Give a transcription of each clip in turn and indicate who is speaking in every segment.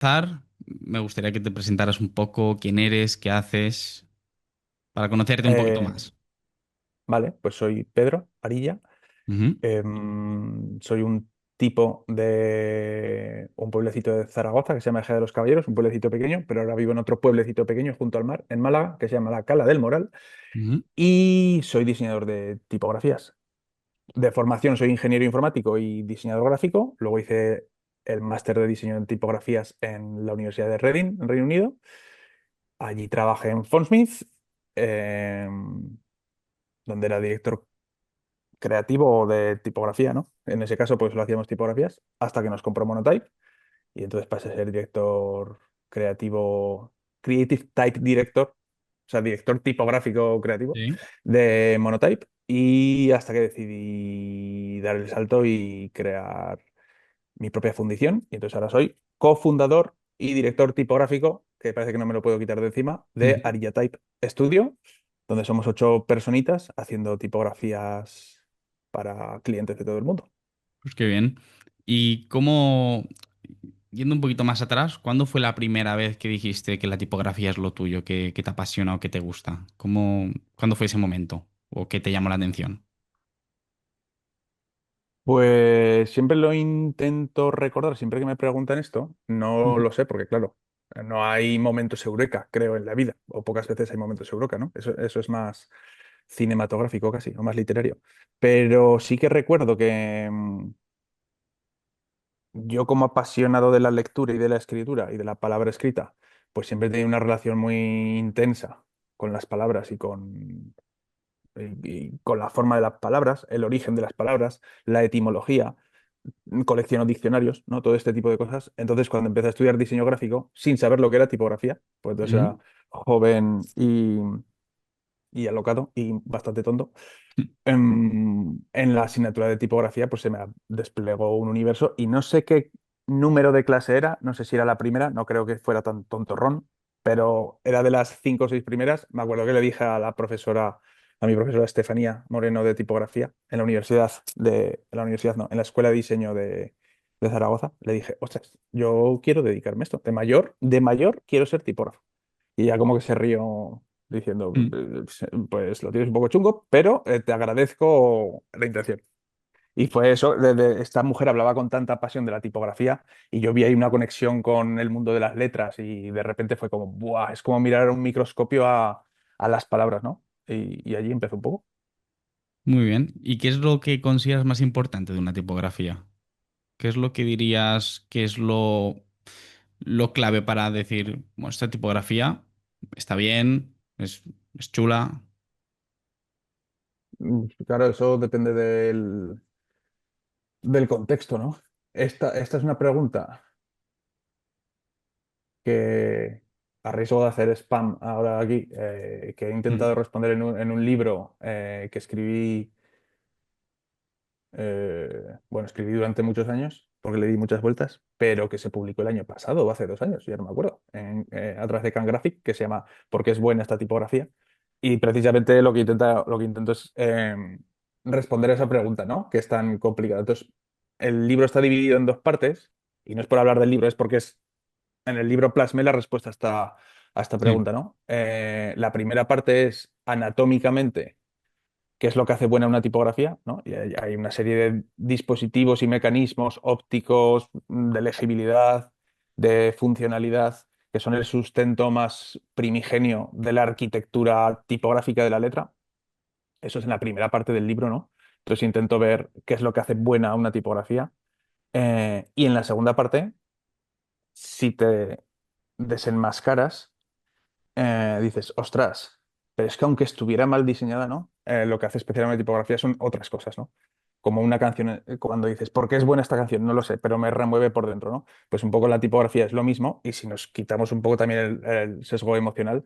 Speaker 1: empezar, me gustaría que te presentaras un poco quién eres, qué haces, para conocerte un poquito
Speaker 2: Eh,
Speaker 1: más.
Speaker 2: vale, pues soy Pedro Arilla.
Speaker 1: Ujú,
Speaker 2: Soy un tipo de un pueblecito de Zaragoza que se llama Ejea de los Caballeros, un pueblecito pequeño, pero ahora vivo en otro pueblecito pequeño junto al mar, en Málaga, que se llama La Cala del Moral.
Speaker 1: ujú,
Speaker 2: Y soy diseñador de tipografías. De formación soy ingeniero informático y diseñador gráfico. Luego hice el máster de diseño en tipografías en la Universidad de Reading, en Reino Unido. Allí trabajé en Fontsmith, donde era director creativo de tipografía, ¿no? En ese caso, pues lo hacíamos tipografías, hasta que nos compró Monotype. Y entonces pasé a ser director creativo, Creative Type Director, o sea, director tipográfico creativo
Speaker 1: sí.
Speaker 2: de Monotype. Y hasta que decidí dar el salto y crear mi propia fundición. Y entonces ahora soy cofundador y director tipográfico, que parece que no me lo puedo quitar de encima, de
Speaker 1: Ujú.
Speaker 2: Arilla Type Studio, donde somos 8 personitas haciendo tipografías para clientes de todo el mundo.
Speaker 1: Pues qué bien. Y cómo, yendo un poquito más atrás, ¿cuándo fue la primera vez que dijiste que la tipografía es lo tuyo, que te apasiona o que te gusta? ¿Cuándo fue ese momento? ¿O qué te llamó la atención?
Speaker 2: Pues siempre lo intento recordar, siempre que me preguntan esto, no
Speaker 1: Ujú.
Speaker 2: lo sé, porque claro, no hay momentos eureka, creo, en la vida, o pocas veces hay momentos eureka, ¿no? Eso es más cinematográfico casi, o más literario. Pero sí que recuerdo que yo como apasionado de la lectura y de la escritura y de la palabra escrita, pues siempre he tenido una relación muy intensa con las palabras y con la forma de las palabras, el origen de las palabras, la etimología, colecciono diccionarios, ¿no? Todo este tipo de cosas. Entonces, cuando empecé a estudiar diseño gráfico, sin saber lo que era tipografía, pues entonces era
Speaker 1: Ujú.
Speaker 2: joven y alocado y bastante tonto, en la asignatura de tipografía, pues se me desplegó un universo y no sé qué número de clase era, no sé si era la primera, no creo que fuera tan tontorrón, pero era de las 5 o 6 primeras. Me acuerdo que le dije a mi profesora Estefanía Moreno de tipografía, en la universidad no, en la Escuela de Diseño de Zaragoza, le dije, ostras, yo quiero dedicarme a esto. De mayor quiero ser tipógrafo. Y ya como que se rió diciendo,
Speaker 1: Mm.
Speaker 2: pues lo tienes un poco chungo, pero te agradezco la intención. Y fue eso, esta mujer hablaba con tanta pasión de la tipografía y yo vi ahí una conexión con el mundo de las letras y de repente fue como, ¡buah! Es como mirar un microscopio a las palabras, ¿no? Y allí empezó un poco.
Speaker 1: Muy bien. ¿Y qué es lo que consideras más importante de una tipografía? ¿Qué es lo que dirías que es lo clave para decir, bueno, esta tipografía está bien, es chula?
Speaker 2: Claro, eso depende del contexto, ¿no? Esta es una pregunta que a riesgo de hacer spam ahora aquí, que he
Speaker 1: Mm,
Speaker 2: intentado responder en un libro que escribí, bueno, escribí durante muchos años, porque le di muchas vueltas, pero que se publicó el año pasado o hace 2 años, ya no me acuerdo, a través de Cangraphic, que se llama ¿Por qué es buena esta tipografía? Y precisamente lo que intento es responder a esa pregunta, ¿no? Que es tan complicada. Entonces, el libro está dividido en 2 partes, y no es por hablar del libro, es porque en el libro plasmé la respuesta a esta
Speaker 1: sí.
Speaker 2: pregunta, ¿no? La primera parte es anatómicamente qué es lo que hace buena una tipografía, ¿no? Y hay una serie de dispositivos y mecanismos ópticos, de legibilidad, de funcionalidad, que son el sustento más primigenio de la arquitectura tipográfica de la letra. Eso es en la primera parte del libro, ¿no? Entonces intento ver qué es lo que hace buena una tipografía. Y en la segunda parte, si te desenmascaras, dices, ostras, pero es que aunque estuviera mal diseñada, ¿no? Lo que hace especial a una tipografía son otras cosas, ¿no? Como una canción, cuando dices, ¿por qué es buena esta canción? No lo sé, pero me remueve por dentro, ¿no? Pues un poco la tipografía es lo mismo, y si nos quitamos un poco también el sesgo emocional,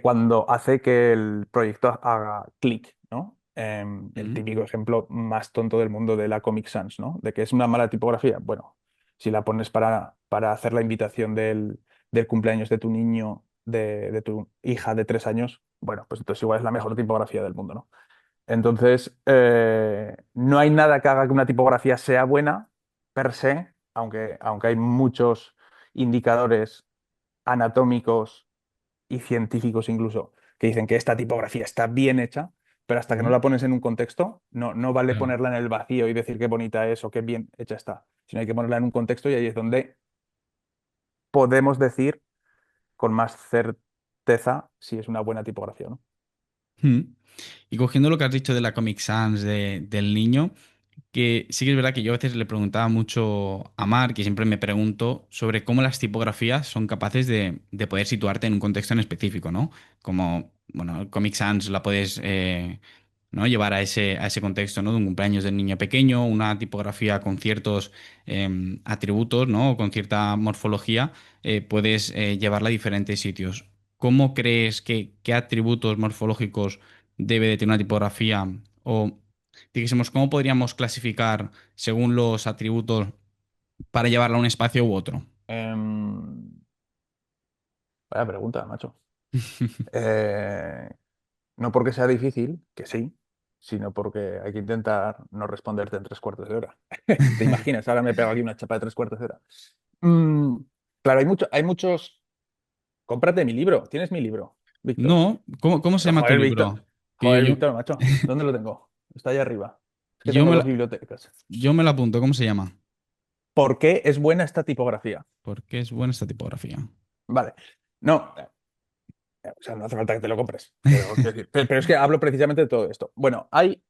Speaker 2: cuando hace que el proyecto haga clic, ¿no? El
Speaker 1: Mm.
Speaker 2: típico ejemplo más tonto del mundo de la Comic Sans, ¿no? De que es una mala tipografía. Bueno, si la pones para hacer la invitación del cumpleaños de tu niño, de tu hija de 3 años, bueno, pues entonces igual es la mejor tipografía del mundo, ¿no? Entonces, no hay nada que haga que una tipografía sea buena per se, aunque hay muchos indicadores anatómicos y científicos incluso, que dicen que esta tipografía está bien hecha, pero hasta que no
Speaker 1: Ujú.
Speaker 2: la pones en un contexto, no vale
Speaker 1: Claro.
Speaker 2: ponerla en el vacío y decir qué bonita es o qué bien hecha está, sino hay que ponerla en un contexto y ahí es donde podemos decir con más certeza si es una buena tipografía o no.
Speaker 1: Mm. Y cogiendo lo que has dicho de la Comic Sans del niño, que sí que es verdad que yo a veces le preguntaba mucho a Mark y siempre me pregunto sobre cómo las tipografías son capaces de poder situarte en un contexto en específico, ¿no? Como, bueno, el Comic Sans la puedes ¿no? llevar a ese contexto, ¿no? De un cumpleaños del niño pequeño, una tipografía con ciertos atributos, ¿no? O con cierta morfología, puedes llevarla a diferentes sitios. ¿Cómo crees que qué atributos morfológicos debe de tener una tipografía? O dijésemos, ¿cómo podríamos clasificar según los atributos para llevarla a un espacio u otro?
Speaker 2: Em, Vaya pregunta, macho. Eh, no porque sea difícil, que sí, sino porque hay que intentar no responderte en 3 cuartos de hora. ¿Te imaginas? Ahora me pego aquí una chapa de 3 cuartos de hora. Mm, claro, hay muchos. Cómprate mi libro. ¿Tienes mi libro, Víctor?
Speaker 1: No, ¿cómo se
Speaker 2: Pero
Speaker 1: llama tu
Speaker 2: joder, Víctor.
Speaker 1: libro? Que
Speaker 2: Joder,
Speaker 1: yo,
Speaker 2: Víctor, macho. ¿Dónde lo tengo? Está ahí arriba. Es que
Speaker 1: yo
Speaker 2: tengo
Speaker 1: me
Speaker 2: dos
Speaker 1: la,
Speaker 2: bibliotecas.
Speaker 1: yo me la apunto, ¿cómo se llama?
Speaker 2: ¿Por qué es buena esta tipografía?
Speaker 1: Porque es buena esta tipografía.
Speaker 2: Vale. No, o sea, no hace falta que te lo compres. Pero, quiero decir, pero es que hablo precisamente de todo esto. Bueno, hay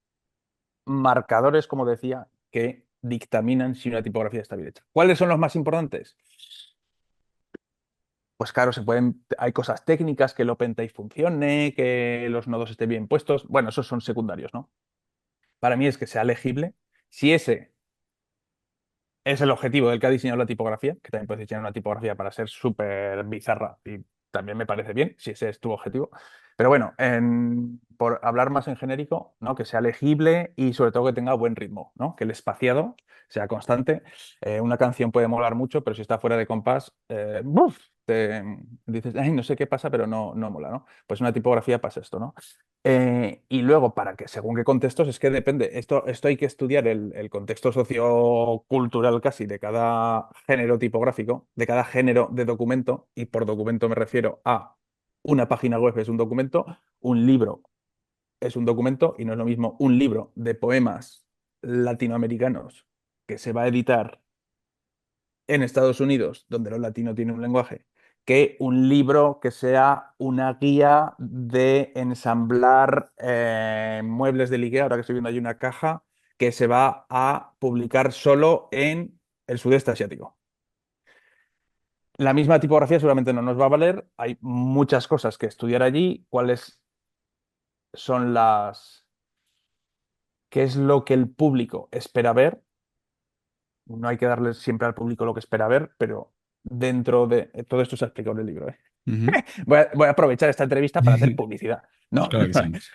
Speaker 2: marcadores, como decía, que dictaminan si una tipografía está bien hecha. ¿Cuáles son los más importantes? Pues claro, hay cosas técnicas, que el OpenType funcione, que los nodos estén bien puestos. Bueno, esos son secundarios, ¿no? Para mí es que sea legible. Si ese es el objetivo del que ha diseñado la tipografía, que también puedes diseñar una tipografía para ser súper bizarra y también me parece bien, si ese es tu objetivo. Pero bueno, por hablar más en genérico, ¿no? Que sea legible y sobre todo que tenga buen ritmo, ¿no? Que el espaciado sea constante. Una canción puede molar mucho, pero si está fuera de compás, ¡buf! Te dices, ay, no sé qué pasa, pero no mola, ¿no? Pues una tipografía pasa esto, ¿no? Y luego, para que, según qué contextos, es que depende. Esto hay que estudiar el contexto sociocultural casi de cada género tipográfico, de cada género de documento, y por documento me refiero a una página web es un documento, un libro es un documento, y no es lo mismo un libro de poemas latinoamericanos que se va a editar en Estados Unidos, donde los latinos tienen un lenguaje, que un libro que sea una guía de ensamblar muebles del IKEA. Ahora que estoy viendo hay una caja que se va a publicar solo en el sudeste asiático. La misma tipografía seguramente no nos va a valer. Hay muchas cosas que estudiar allí. ¿Cuáles son qué es lo que el público espera ver? No hay que darle siempre al público lo que espera ver, pero dentro de todo esto se ha explicado en el libro, ¿eh?
Speaker 1: Ujú.
Speaker 2: Voy a aprovechar esta entrevista para hacer publicidad. No,
Speaker 1: Claro que sí.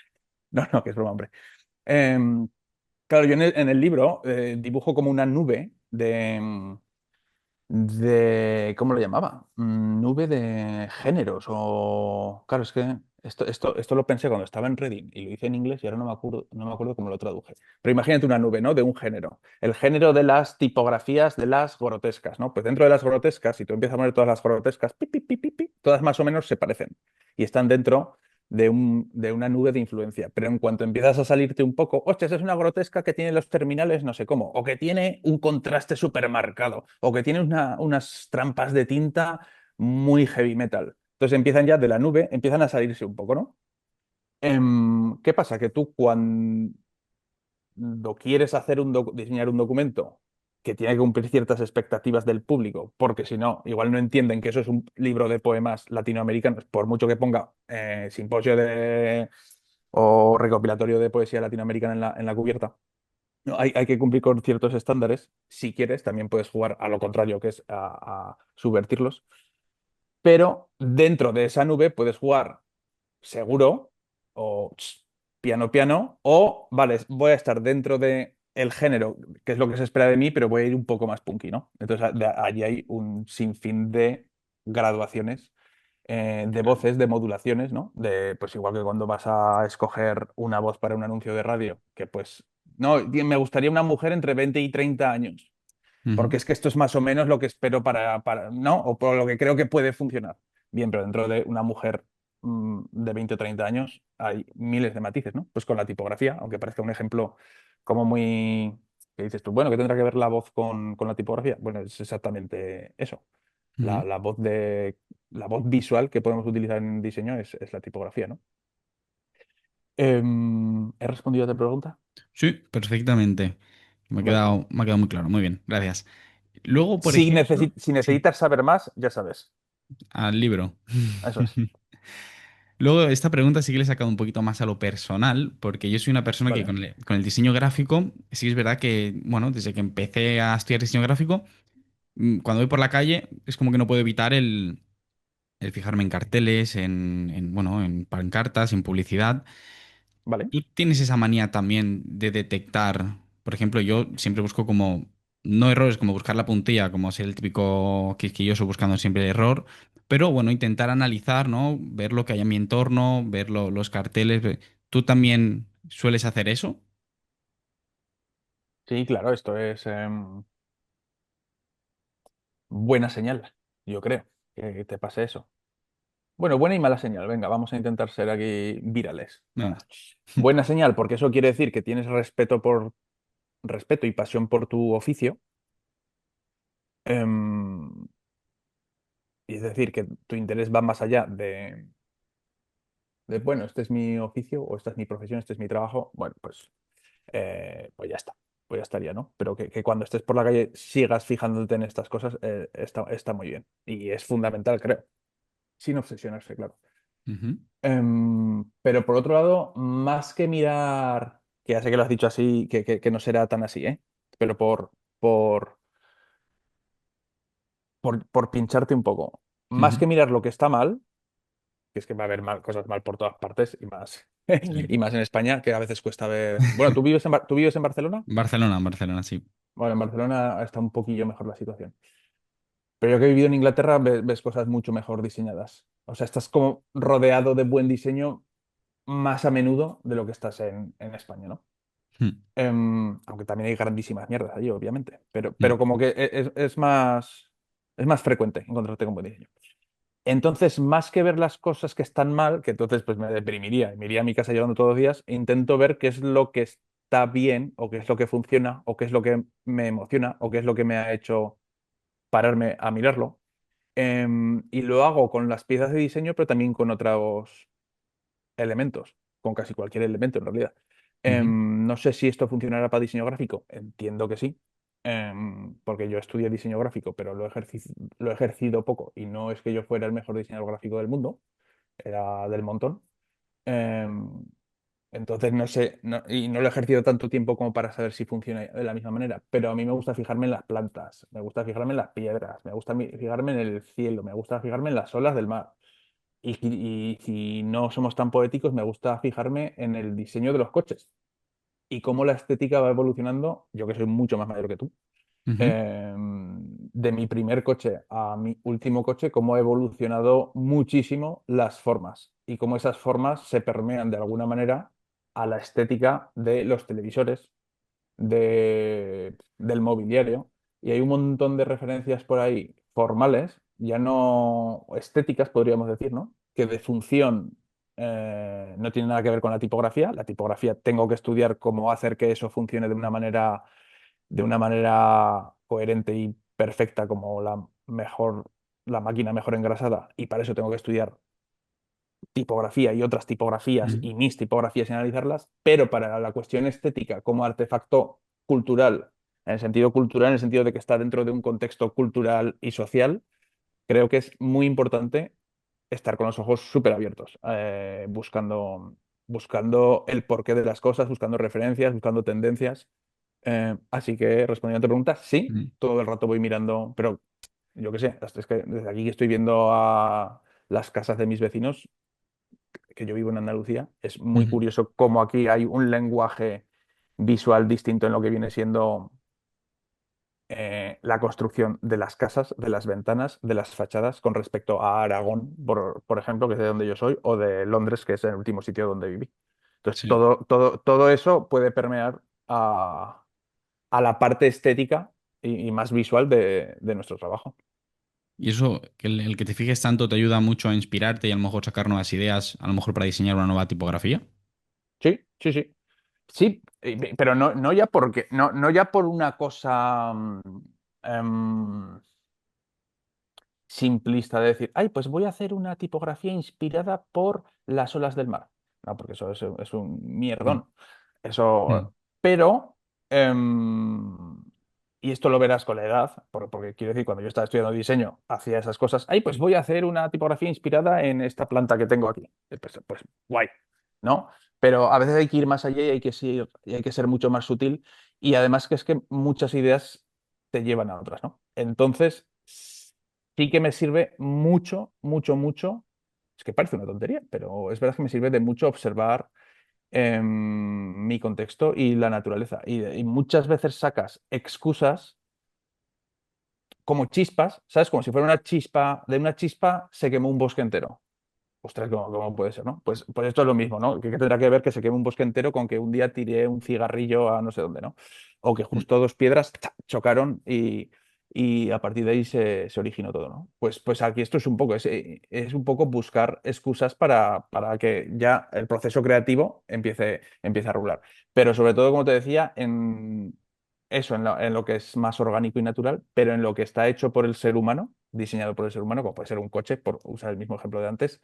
Speaker 2: no, que es broma, hombre. Em, claro, yo en el libro dibujo como una nube ¿cómo lo llamaba? Nube de géneros o... Claro, es que esto lo pensé cuando estaba en Reading y lo hice en inglés y ahora no me acuerdo cómo lo traduje. Pero imagínate una nube, ¿no? De un género. El género de las tipografías de las grotescas, ¿no? Pues dentro de las grotescas, si tú empiezas a poner todas las grotescas, pi, pi, pi, pi, pi, todas más o menos se parecen y están dentro de una nube de influencia. Pero en cuanto empiezas a salirte un poco, hostia, esa es una grotesca que tiene los terminales no sé cómo, o que tiene un contraste súper marcado, o que tiene unas trampas de tinta muy heavy metal. Entonces empiezan ya de la nube, empiezan a salirse un poco, ¿no? ¿Qué pasa? Que tú cuando quieres diseñar un documento que tiene que cumplir ciertas expectativas del público, porque si no, igual no entienden que eso es un libro de poemas latinoamericanos, por mucho que ponga simposio o recopilatorio de poesía latinoamericana en la cubierta. No, hay que cumplir con ciertos estándares. Si quieres, también puedes jugar a lo contrario, que es a subvertirlos. Pero dentro de esa nube puedes jugar seguro o piano piano o, vale, voy a estar dentro de el género, que es lo que se espera de mí, pero voy a ir un poco más punky, ¿no? Entonces, allí hay un sinfín de graduaciones, de voces, de modulaciones, ¿no? Pues igual que cuando vas a escoger una voz para un anuncio de radio, que pues, no, me gustaría una mujer entre 20 y 30 años.
Speaker 1: Ujú,
Speaker 2: porque es que esto es más o menos lo que espero ¿no? O por lo que creo que puede funcionar. Bien, pero dentro de una mujer de 20 o 30 años hay miles de matices, ¿no? Pues con la tipografía, aunque parezca un ejemplo como muy... que dices tú, bueno, ¿qué tendrá que ver la voz con la tipografía? Bueno, es exactamente eso.
Speaker 1: ujú.
Speaker 2: La voz la voz visual que podemos utilizar en diseño es la tipografía, ¿no? ¿He respondido a tu pregunta?
Speaker 1: Sí, perfectamente.
Speaker 2: Vale.
Speaker 1: Me ha quedado muy claro. Muy bien, gracias. Luego, por
Speaker 2: Si,
Speaker 1: ejemplo,
Speaker 2: si
Speaker 1: sí,
Speaker 2: necesitas saber más, ya sabes.
Speaker 1: al libro.
Speaker 2: Eso es.
Speaker 1: Luego, esta pregunta sí que le he sacado un poquito más a lo personal, porque yo soy una persona que
Speaker 2: Vale.
Speaker 1: con el diseño gráfico, sí es verdad que, bueno, desde que empecé a estudiar diseño gráfico, cuando voy por la calle, es como que no puedo evitar el fijarme en carteles, bueno, en pancartas, en publicidad.
Speaker 2: Vale.
Speaker 1: ¿Tú tienes esa manía también de detectar? Por ejemplo, yo siempre busco como, no errores, como buscar la puntilla, como ser el típico quisquilloso buscando siempre el error, pero bueno, intentar analizar, ¿no? Ver lo que hay en mi entorno, ver los carteles. ¿Tú también sueles hacer eso?
Speaker 2: Sí, claro, esto es buena señal, yo creo, que te pase eso. Bueno, buena y mala señal. Venga, vamos a intentar ser aquí virales.
Speaker 1: Venga.
Speaker 2: Ah. Buena señal, porque eso quiere decir que tienes respeto y pasión por tu oficio. em, y es decir, que tu interés va más allá bueno, este es mi oficio o esta es mi profesión, este es mi trabajo. Bueno, pues ya está. Pues ya estaría, ¿no? Pero que cuando estés por la calle sigas fijándote en estas cosas, está muy bien. Y es fundamental, creo. Sin obsesionarse, claro.
Speaker 1: Ujú,
Speaker 2: Pero por otro lado, más que mirar, que ya sé que lo has dicho así, que no será tan así, ¿eh? Pero por, por pincharte un poco, más
Speaker 1: ujú.
Speaker 2: que mirar lo que está mal, que es que va a haber cosas mal por todas partes y más,
Speaker 1: Sí.
Speaker 2: y más en España, que a veces cuesta ver. Bueno, ¿tú vives en Barcelona?
Speaker 1: Barcelona, Barcelona, sí.
Speaker 2: Bueno, en Barcelona está un poquillo mejor la situación. Pero yo que he vivido en Inglaterra, ves cosas mucho mejor diseñadas. O sea, estás como rodeado de buen diseño más a menudo de lo que estás en España, ¿no?
Speaker 1: Mm,
Speaker 2: Aunque también hay grandísimas mierdas allí, obviamente. Pero
Speaker 1: mm,
Speaker 2: como que es más frecuente encontrarte con buen diseño. Entonces, más que ver las cosas que están mal, que entonces pues me deprimiría y me iría a mi casa llorando todos los días, intento ver qué es lo que está bien, o qué es lo que funciona, o qué es lo que me emociona, o qué es lo que me ha hecho pararme a mirarlo. Y lo hago con las piezas de diseño, pero también con otros elementos, con casi cualquier elemento en realidad.
Speaker 1: ujú,
Speaker 2: No sé si esto funcionará para diseño gráfico, entiendo que sí, porque yo estudié diseño gráfico, pero lo he ejercido poco y no es que yo fuera el mejor diseñador gráfico del mundo, era del montón. Em, entonces no sé, y no lo he ejercido tanto tiempo como para saber si funciona de la misma manera, pero a mí me gusta fijarme en las plantas, me gusta fijarme en las piedras, me gusta fijarme en el cielo, me gusta fijarme en las olas del mar. Y si no somos tan poéticos, me gusta fijarme en el diseño de los coches y cómo la estética va evolucionando, yo que soy mucho más mayor que tú,
Speaker 1: ujú,
Speaker 2: de mi primer coche a mi último coche, cómo ha evolucionado muchísimo las formas y cómo esas formas se permean de alguna manera a la estética de los televisores, del mobiliario. Y hay un montón de referencias por ahí formales, ya no estéticas, podríamos decir, ¿no? Que de función no tiene nada que ver con la tipografía. La tipografía tengo que estudiar cómo hacer que eso funcione de una manera coherente y perfecta como la máquina mejor engrasada. Y para eso tengo que estudiar tipografía y otras tipografías
Speaker 1: ujú,
Speaker 2: y mis tipografías y analizarlas, pero para la cuestión estética como artefacto cultural, en el sentido de que está dentro de un contexto cultural y social, creo que es muy importante estar con los ojos súper abiertos, buscando el porqué de las cosas, buscando referencias, buscando tendencias. Así que respondiendo a tu pregunta, sí,
Speaker 1: ujú,
Speaker 2: todo el rato voy mirando, pero yo qué sé, es que desde aquí que estoy viendo a las casas de mis vecinos, que yo vivo en Andalucía, es muy
Speaker 1: ujú.
Speaker 2: curioso cómo aquí hay un lenguaje visual distinto en lo que viene siendo la construcción de las casas, de las ventanas, de las fachadas con respecto a Aragón, por ejemplo, que es de donde yo soy, o de Londres, que es el último sitio donde viví. Entonces,
Speaker 1: Sí.
Speaker 2: todo eso puede permear a la parte estética y más visual de nuestro trabajo.
Speaker 1: Y eso, que el que te fijes tanto te ayuda mucho a inspirarte y a lo mejor sacar nuevas ideas, a lo mejor para diseñar una nueva tipografía.
Speaker 2: Sí, sí, sí. Sí, pero no ya porque, no ya por una cosa em, simplista de decir, ay, pues voy a hacer una tipografía inspirada por las olas del mar. No, porque eso es un
Speaker 1: Mm,
Speaker 2: mierdón.
Speaker 1: mm,
Speaker 2: Eso, pero, em, y esto lo verás con la edad, porque quiero decir, cuando yo estaba estudiando diseño, hacía esas cosas, ay, pues voy a hacer una tipografía inspirada en esta planta que tengo aquí. Pues guay, ¿no? Pero a veces hay que ir más allá y hay que ser mucho más sutil. Y además que es que muchas ideas te llevan a otras, ¿no? Entonces, sí que me sirve mucho, mucho, mucho. Es que parece una tontería, pero es verdad que me sirve de mucho observar mi contexto y la naturaleza. Y muchas veces sacas excusas como chispas, ¿sabes? Como si fuera una chispa, de una chispa se quemó un bosque entero. Ostras, ¿cómo puede ser, no? Pues esto es lo mismo, ¿no? Que tendrá que ver que se queme un bosque entero con que un día tiré un cigarrillo a no sé dónde, ¿no? O que
Speaker 1: mm,
Speaker 2: justo dos piedras chocaron y a partir de ahí se originó todo, ¿no? Pues aquí esto es un poco, es un poco buscar excusas para que ya el proceso creativo empiece a rular. Pero sobre todo, como te decía, en eso, en lo que es más orgánico y natural, pero en lo que está hecho por el ser humano, diseñado por el ser humano, como puede ser un coche, por usar el mismo ejemplo de antes,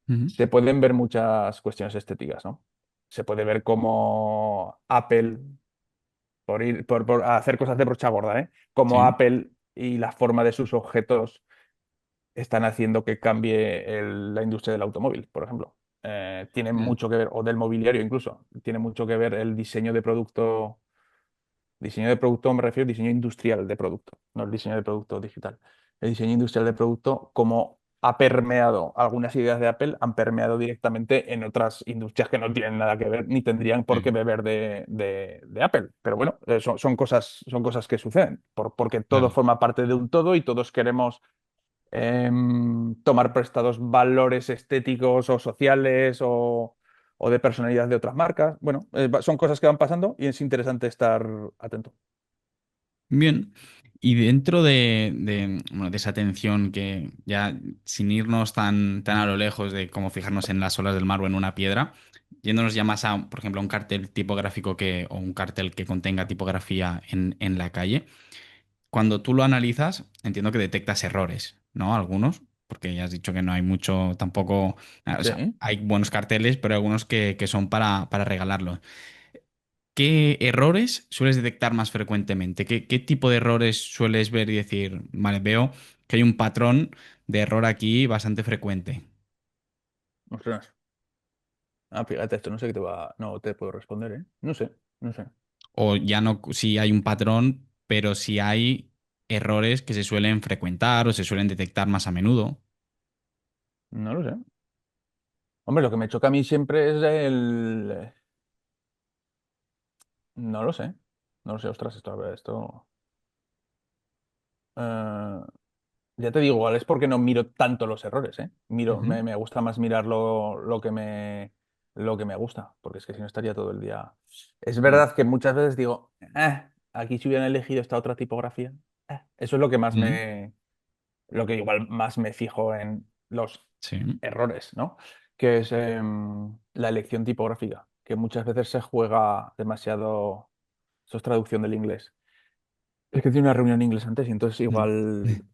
Speaker 1: mm,
Speaker 2: se pueden ver muchas cuestiones estéticas, ¿no? Se puede ver cómo Apple, por hacer cosas de brocha gorda, ¿eh? Como
Speaker 1: sí.
Speaker 2: Apple y la forma de sus objetos están haciendo que cambie la industria del automóvil, por ejemplo. Tiene
Speaker 1: Eh,
Speaker 2: mucho que ver, o del mobiliario incluso, tiene mucho que ver el diseño de producto. Diseño de producto me refiero al diseño industrial de producto, no el diseño de producto digital. El diseño industrial de producto, como ha permeado algunas ideas de Apple, han permeado directamente en otras industrias que no tienen nada que ver ni tendrían por qué
Speaker 1: sí,
Speaker 2: beber de Apple. Pero bueno, son cosas que suceden, porque todo
Speaker 1: claro.
Speaker 2: forma parte de un todo y todos queremos tomar prestados valores estéticos o sociales o de personalidad de otras marcas. Bueno, son cosas que van pasando y es interesante estar atento.
Speaker 1: Bien. Y dentro bueno, de esa atención que ya sin irnos tan a lo lejos de cómo fijarnos en las olas del mar o en una piedra, yéndonos ya más a, por ejemplo, un cartel tipográfico o un cartel que contenga tipografía en la calle, cuando tú lo analizas, entiendo que detectas errores, ¿no? Algunos, porque ya has dicho que no hay mucho tampoco, o sea,
Speaker 2: Sí.
Speaker 1: hay buenos carteles, pero hay algunos que son para regalarlos. ¿Qué errores sueles detectar más frecuentemente? ¿Qué tipo de errores sueles ver y decir, vale, veo que hay un patrón de error aquí bastante frecuente?
Speaker 2: Ostras. Ah, fíjate, esto no sé qué no te puedo responder, ¿eh? No sé, no sé.
Speaker 1: O ya no si hay un patrón, pero si hay errores que se suelen frecuentar o se suelen detectar más a menudo.
Speaker 2: No lo sé. Hombre, lo que me choca a mí siempre es no lo sé. No lo sé, ostras, esto, a ver, esto... eh, Ya te digo, igual es porque no miro tanto los errores, ¿eh?
Speaker 1: Ujú.
Speaker 2: Me gusta más mirar lo que me gusta, porque es que si no estaría todo el día. Es
Speaker 1: Mm,
Speaker 2: verdad que muchas veces digo, aquí si hubieran elegido esta otra tipografía. Eso es lo que
Speaker 1: mm,
Speaker 2: lo que igual más me fijo en los
Speaker 1: sí.
Speaker 2: errores, ¿no? Que es la elección tipográfica, que muchas veces se juega demasiado. Eso es traducción del inglés. Es que tiene una reunión en inglés antes y entonces
Speaker 1: Mm,
Speaker 2: igual,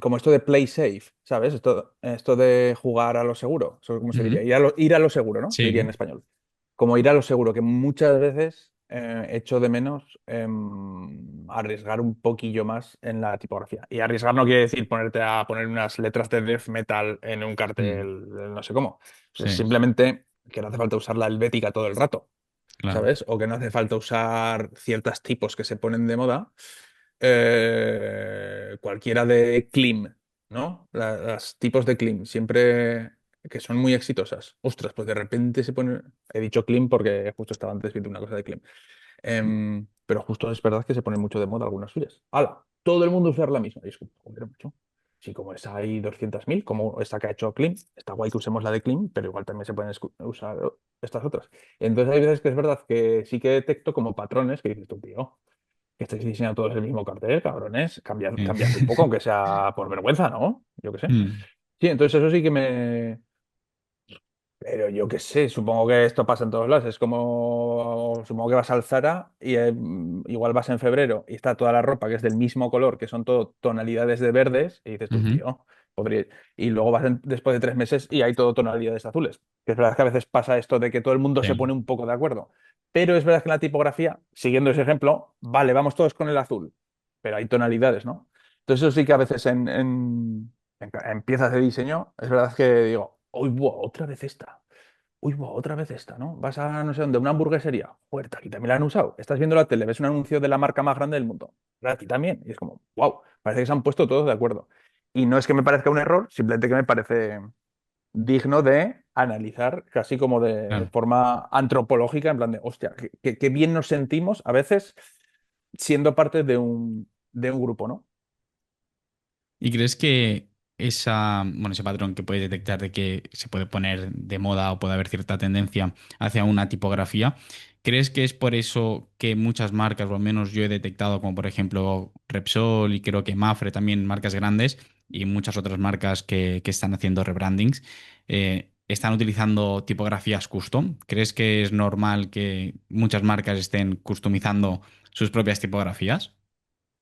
Speaker 2: como esto de play safe, ¿sabes? Esto de jugar a lo seguro, ¿cómo se diría?
Speaker 1: ujú.
Speaker 2: Ir a lo seguro, ¿no? Se diría en
Speaker 1: Sí,
Speaker 2: español. Como ir a lo seguro, que muchas veces echo de menos arriesgar un poquillo más en la tipografía. Y arriesgar no quiere decir ponerte a poner unas letras de death metal en un
Speaker 1: mm,
Speaker 2: cartel, no sé cómo. Es
Speaker 1: sí,
Speaker 2: simplemente que no hace falta usar la helvética todo el rato.
Speaker 1: claro.
Speaker 2: ¿Sabes? O que no hace falta usar ciertos tipos que se ponen de moda. Cualquiera de Klim, ¿no? Las tipos de Klim, siempre que son muy exitosas. Ostras, pues de repente se pone. He dicho Klim porque justo estaba antes viendo una cosa de Klim. Pero justo es verdad que se ponen mucho de moda algunas suyas. ¡Hala! Todo el mundo usar la misma. Y es como, joder, macho. Sí, como esa hay 200.000, como esta que ha hecho Klim, está guay que usemos la de Klim, pero igual también se pueden usar estas otras. Entonces hay veces que es verdad que sí que detecto como patrones que dices tú, tío. que estáis diseñando todos el mismo cartel, cabrones, cambiad,
Speaker 1: Sí.
Speaker 2: cambiad un poco, aunque sea por vergüenza, ¿no? Yo qué sé.
Speaker 1: Mm,
Speaker 2: Sí, entonces eso sí que me... Pero yo qué sé, supongo que esto pasa en todos lados. Es como, supongo que vas al Zara y igual vas en febrero y está toda la ropa que es del mismo color, que son todo tonalidades de verdes, y dices tú,
Speaker 1: ujú,
Speaker 2: tío, podría... Y luego vas después de 3 meses y hay todo tonalidades azules. Que es verdad que a veces pasa esto de que todo el mundo se pone
Speaker 1: sí.
Speaker 2: un poco de acuerdo. Pero es verdad que en la tipografía, siguiendo ese ejemplo, vale, vamos todos con el azul, pero hay tonalidades, ¿no? Entonces eso sí que a veces en piezas de diseño, es verdad que digo, uy, buah, otra vez esta. Uy, buah, otra vez esta, ¿no? Vas a no sé dónde, una hamburguesería. Joder, aquí también la han usado. Estás viendo la tele, ves un anuncio de la marca más grande del mundo. Aquí también. Y es como, wow, parece que se han puesto todos de acuerdo. Y no es que me parezca un error, simplemente que me parece digno de analizar casi como de
Speaker 1: Claro.
Speaker 2: forma antropológica, en plan de, hostia, qué bien nos sentimos a veces siendo parte de un grupo, ¿no?
Speaker 1: ¿Y crees que ese patrón que puedes detectar de que se puede poner de moda o puede haber cierta tendencia hacia una tipografía, crees que es por eso que muchas marcas, o al menos yo he detectado, como por ejemplo Repsol y creo que Mafre también, marcas grandes y muchas otras marcas que están haciendo rebrandings, están utilizando tipografías custom? ¿Crees que es normal que muchas marcas estén customizando sus propias tipografías?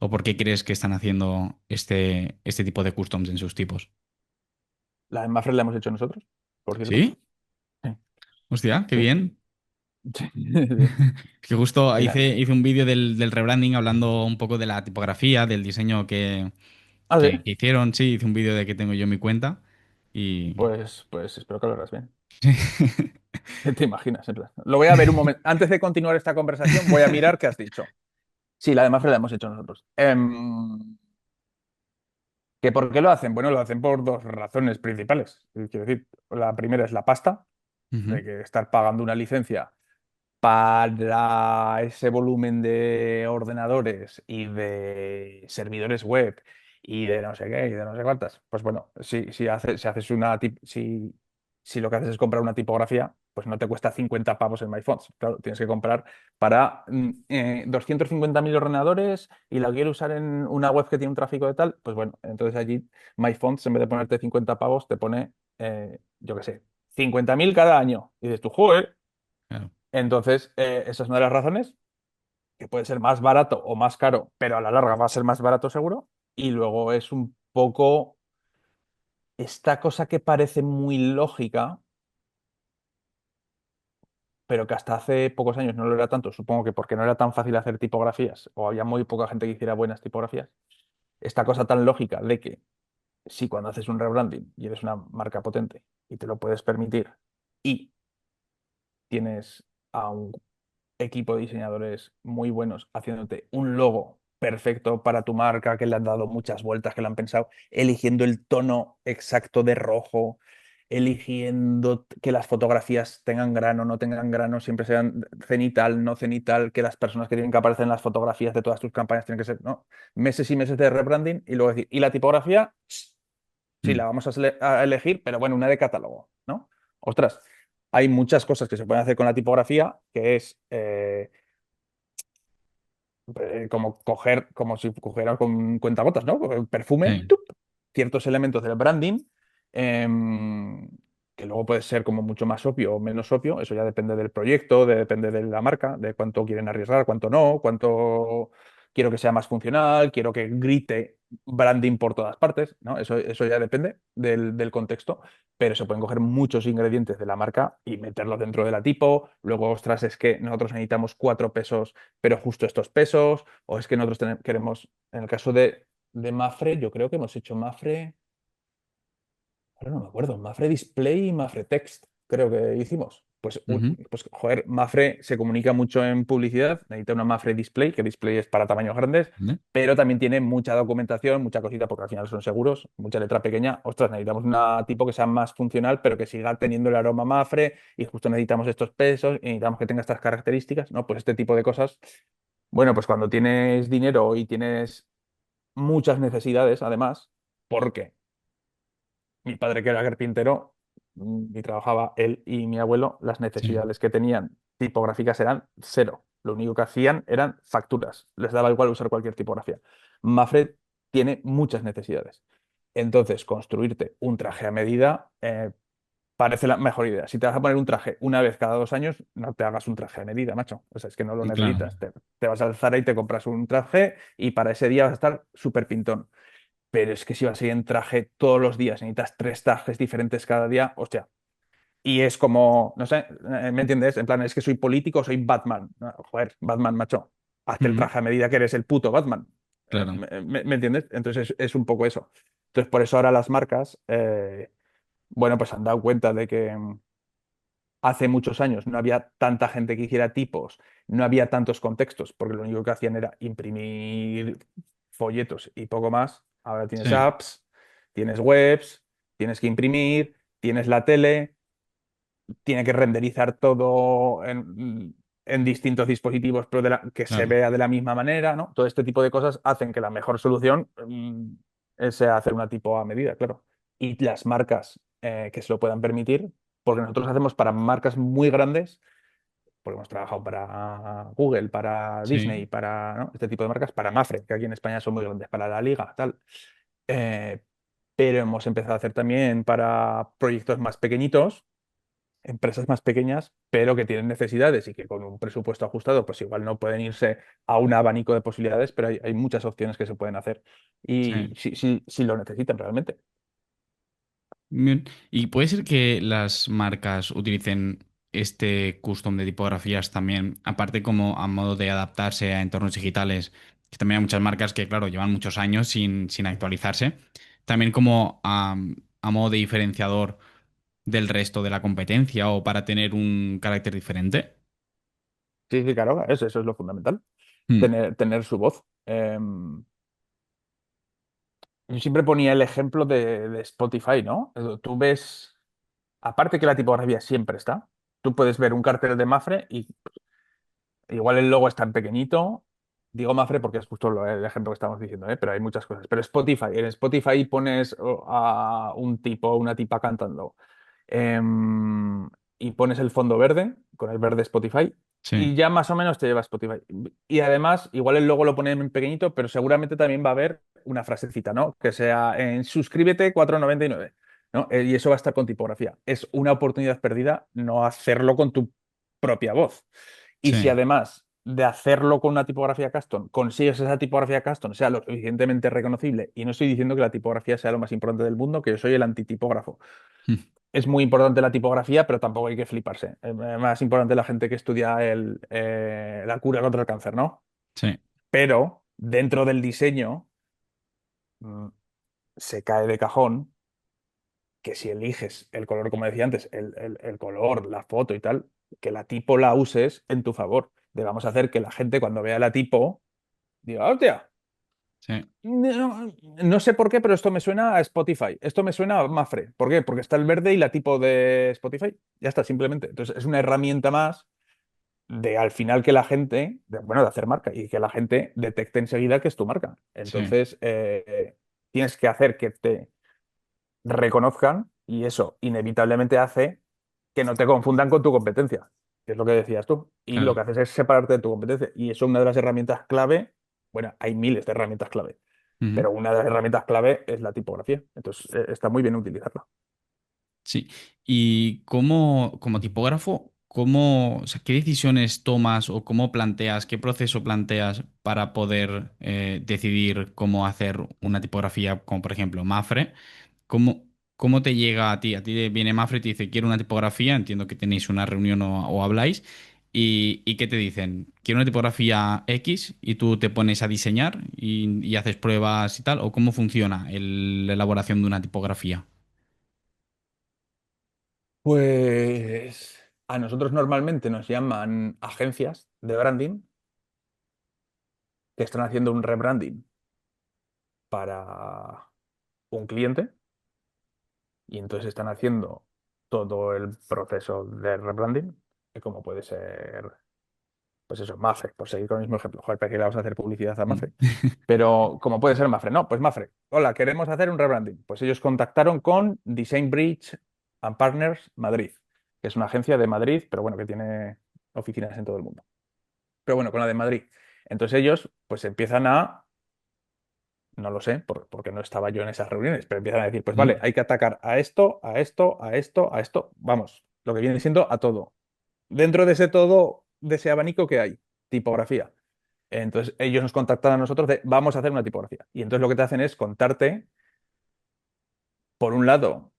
Speaker 1: ¿O por qué crees que están haciendo este tipo de customs en sus tipos?
Speaker 2: La de Mafre la hemos hecho nosotros, por cierto.
Speaker 1: ¿Sí?
Speaker 2: Sí,
Speaker 1: Hostia, qué
Speaker 2: sí.
Speaker 1: bien.
Speaker 2: Sí, sí.
Speaker 1: Es que justo
Speaker 2: Y la-
Speaker 1: hice un vídeo del rebranding hablando un poco de la tipografía, del diseño
Speaker 2: Ah, sí.
Speaker 1: que hicieron. Sí, hice un vídeo de que tengo yo en mi cuenta. Y.
Speaker 2: Pues espero que lo hagas bien. ¿Te imaginas? En plan, lo voy a ver un momento. Antes de continuar esta conversación, voy a mirar qué has dicho. Sí, la de Mafre la hemos hecho nosotros. ¿Que por qué lo hacen? Bueno, lo hacen por dos razones principales. Quiero decir, la primera es la pasta,
Speaker 1: Ujú,
Speaker 2: de que estar pagando una licencia para ese volumen de ordenadores y de servidores web y de no sé qué y de no sé cuántas. Pues bueno, si haces si lo que haces es comprar una tipografía, pues no te cuesta 50 pavos en MyFonts. Claro, tienes que comprar para 250.000 ordenadores y la quiero usar en una web que tiene un tráfico de tal. Pues bueno, entonces allí MyFonts, en vez de ponerte 50 pavos, te pone, yo qué sé, 50.000 cada año. Y dices tú, joder.
Speaker 1: claro.
Speaker 2: Entonces, esa es una de las razones, que puede ser más barato o más caro, pero a la larga va a ser más barato seguro. Y luego es un poco esta cosa que parece muy lógica, pero que hasta hace pocos años no lo era tanto, supongo que porque no era tan fácil hacer tipografías o había muy poca gente que hiciera buenas tipografías. Esta cosa tan lógica de que si cuando haces un rebranding y eres una marca potente y te lo puedes permitir y tienes a un equipo de diseñadores muy buenos haciéndote un logo perfecto para tu marca, que le han dado muchas vueltas, que le han pensado, eligiendo el tono exacto de rojo, eligiendo que las fotografías tengan grano, no tengan grano, siempre sean cenital, no cenital, que las personas que tienen que aparecer en las fotografías de todas tus campañas tienen que ser, ¿no? Meses y meses de rebranding y luego decir, ¿y la tipografía? Sí,
Speaker 1: Mm,
Speaker 2: la vamos a elegir, pero bueno, una de catálogo, ¿no? Ostras, hay muchas cosas que se pueden hacer con la tipografía, que es como coger, como si cogieras con cuentagotas, ¿no? Coger perfume,
Speaker 1: sí,
Speaker 2: ¡tup! Ciertos elementos del branding, em, que luego puede ser como mucho más obvio o menos obvio, eso ya depende del proyecto, depende de la marca, de cuánto quieren arriesgar, cuánto no, cuánto quiero que sea más funcional, quiero que grite branding por todas partes, ¿no? Eso ya depende del contexto, pero se pueden coger muchos ingredientes de la marca y meterlos dentro de la tipo. Luego, ostras, es que nosotros necesitamos 4 pesos pero justo estos pesos, o es que nosotros queremos, en el caso de Mafre, yo creo que hemos hecho Mafre, ahora no me acuerdo, Mafre Display y Mafre Text, creo que hicimos. Pues,
Speaker 1: ujú,
Speaker 2: pues, joder, Mafre se comunica mucho en publicidad, necesita una Mafre Display, que Display es para tamaños grandes,
Speaker 1: ¿vale?
Speaker 2: pero también tiene mucha documentación, mucha cosita, porque al final son seguros, mucha letra pequeña. Ostras, necesitamos una tipo que sea más funcional, pero que siga teniendo el aroma Mafre, y justo necesitamos estos pesos, y necesitamos que tenga estas características, ¿no? Pues este tipo de cosas. Bueno, pues cuando tienes dinero y tienes muchas necesidades, además, porque mi padre, que era carpintero, y trabajaba él y mi abuelo, las
Speaker 1: Sí,
Speaker 2: necesidades que tenían tipográficas eran cero. Lo único que hacían eran facturas. Les daba igual usar cualquier tipografía. Mafre tiene muchas necesidades. Entonces, construirte un traje a medida parece la mejor idea. Si te vas a poner un traje una vez cada 2 años, no te hagas un traje a medida, macho. O sea, es que no lo
Speaker 1: Claro,
Speaker 2: necesitas. Te vas al Zara y te compras un traje y para ese día vas a estar súper pintón. Pero es que si vas a ir en traje todos los días, necesitas 3 trajes diferentes cada día, hostia. Y es como, no sé, ¿me entiendes? En plan, es que soy político, soy Batman. No, joder, Batman, macho. Hazte el
Speaker 1: ujú,
Speaker 2: traje a medida que eres el puto Batman.
Speaker 1: claro,
Speaker 2: ¿Me entiendes? Entonces es un poco eso. Entonces, por eso ahora las marcas, bueno, pues han dado cuenta de que hace muchos años no había tanta gente que hiciera tipos, no había tantos contextos, porque lo único que hacían era imprimir folletos y poco más. Ahora tienes
Speaker 1: sí,
Speaker 2: apps, tienes webs, tienes que imprimir, tienes la tele, tiene que renderizar todo en distintos dispositivos, pero que se
Speaker 1: claro,
Speaker 2: vea de la misma manera, ¿no? Todo este tipo de cosas hacen que la mejor solución sea hacer una tipo a medida, claro. Y las marcas que se lo puedan permitir, porque nosotros hacemos para marcas muy grandes, porque hemos trabajado para Google, para
Speaker 1: sí,
Speaker 2: Disney, para, ¿no? este tipo de marcas, para Mafre, que aquí en España son muy grandes, para la Liga, tal. Eh, pero hemos empezado a hacer también para proyectos más pequeñitos, empresas más pequeñas, pero que tienen necesidades y que con un presupuesto ajustado, pues igual no pueden irse a un abanico de posibilidades, pero hay muchas opciones que se pueden hacer y
Speaker 1: sí.
Speaker 2: si lo necesitan realmente.
Speaker 1: Bien. Y puede ser que las marcas utilicen este custom de tipografías también, aparte como a modo de adaptarse a entornos digitales, que también hay muchas marcas que, claro, llevan muchos años sin actualizarse, también como a modo de diferenciador del resto de la competencia o para tener un carácter diferente.
Speaker 2: Sí, sí, claro, eso es lo fundamental,
Speaker 1: Mm,
Speaker 2: tener su voz. Yo siempre ponía el ejemplo de Spotify, ¿no? Tú ves, aparte que la tipografía siempre está, tú puedes ver un cartel de Mafre y igual el logo está en pequeñito. Digo Mafre porque es justo el ejemplo que estamos diciendo, ¿eh? Pero hay muchas cosas. Pero Spotify, en Spotify pones a un tipo, una tipa cantando em, y pones el fondo verde, con el verde Spotify,
Speaker 1: sí,
Speaker 2: y ya más o menos te lleva a Spotify. Y además, igual el logo lo ponen en pequeñito, pero seguramente también va a haber una frasecita, ¿no? Que sea en suscríbete 4,99, ¿no? Y eso va a estar con tipografía. Es una oportunidad perdida no hacerlo con tu propia voz. Y si
Speaker 1: sí,
Speaker 2: además de hacerlo con una tipografía custom, consigues esa tipografía custom sea lo suficientemente reconocible, y no estoy diciendo que la tipografía sea lo más importante del mundo, que yo soy el antitipógrafo.
Speaker 1: mm,
Speaker 2: Es muy importante la tipografía, pero tampoco hay que fliparse. Es más importante la gente que estudia la cura contra el cáncer, ¿no?
Speaker 1: sí,
Speaker 2: Pero dentro del diseño mm, se cae de cajón que si eliges el color, como decía antes, el color, la foto y tal, que la tipo la uses en tu favor. Vamos a hacer que la gente cuando vea la tipo diga, hostia,
Speaker 1: sí,
Speaker 2: no sé por qué, pero esto me suena a Spotify. Esto me suena a Mafre. ¿Por qué? Porque está el verde y la tipo de Spotify. Ya está, simplemente. Entonces es una herramienta más de al final que la gente, bueno, de hacer marca y que la gente detecte enseguida que es tu marca.
Speaker 1: sí,
Speaker 2: Entonces tienes que hacer que te reconozcan y eso inevitablemente hace que no te confundan con tu competencia, que es lo que decías tú. Y lo
Speaker 1: claro.
Speaker 2: que haces es separarte de tu competencia. Y eso es una de las herramientas clave. Bueno, hay miles de herramientas clave,
Speaker 1: Ujú.
Speaker 2: pero una de las herramientas clave es la tipografía. Entonces, está muy bien utilizarla.
Speaker 1: Sí. Y como tipógrafo, o sea, ¿qué decisiones tomas o cómo planteas, qué proceso planteas para poder decidir cómo hacer una tipografía, como por ejemplo Mafre? ¿Cómo te llega a ti? A ti te viene Mafre y te dice, quiero una tipografía, entiendo que tenéis una reunión o habláis, y ¿qué te dicen? Quiero una tipografía X y tú te pones a diseñar y haces pruebas y tal, ¿o cómo funciona la elaboración de una tipografía?
Speaker 2: Pues a nosotros normalmente nos llaman agencias de branding que están haciendo un rebranding para un cliente y entonces están haciendo todo el proceso de rebranding, que como puede ser, pues eso, Mafre, por seguir con el mismo ejemplo. Joder, parece que le vamos a hacer publicidad a
Speaker 1: Mm.
Speaker 2: Mafre. Pero como puede ser Mafre, no, pues Mafre, hola, queremos hacer un rebranding. Pues ellos contactaron con Design Bridge and Partners Madrid, que es una agencia de Madrid, pero bueno, que tiene oficinas en todo el mundo. pero bueno, con la de Madrid. Entonces ellos pues empiezan a, no lo sé, porque no estaba yo en esas reuniones, pero empiezan a decir, pues
Speaker 1: Ujú.
Speaker 2: vale, hay que atacar a esto, a esto, a esto, a esto, vamos, lo que viene siendo a todo. Dentro de ese todo, de ese abanico que hay, tipografía. Entonces ellos nos contactan a nosotros de, vamos a hacer una tipografía. Y entonces lo que te hacen es contarte, por un lado,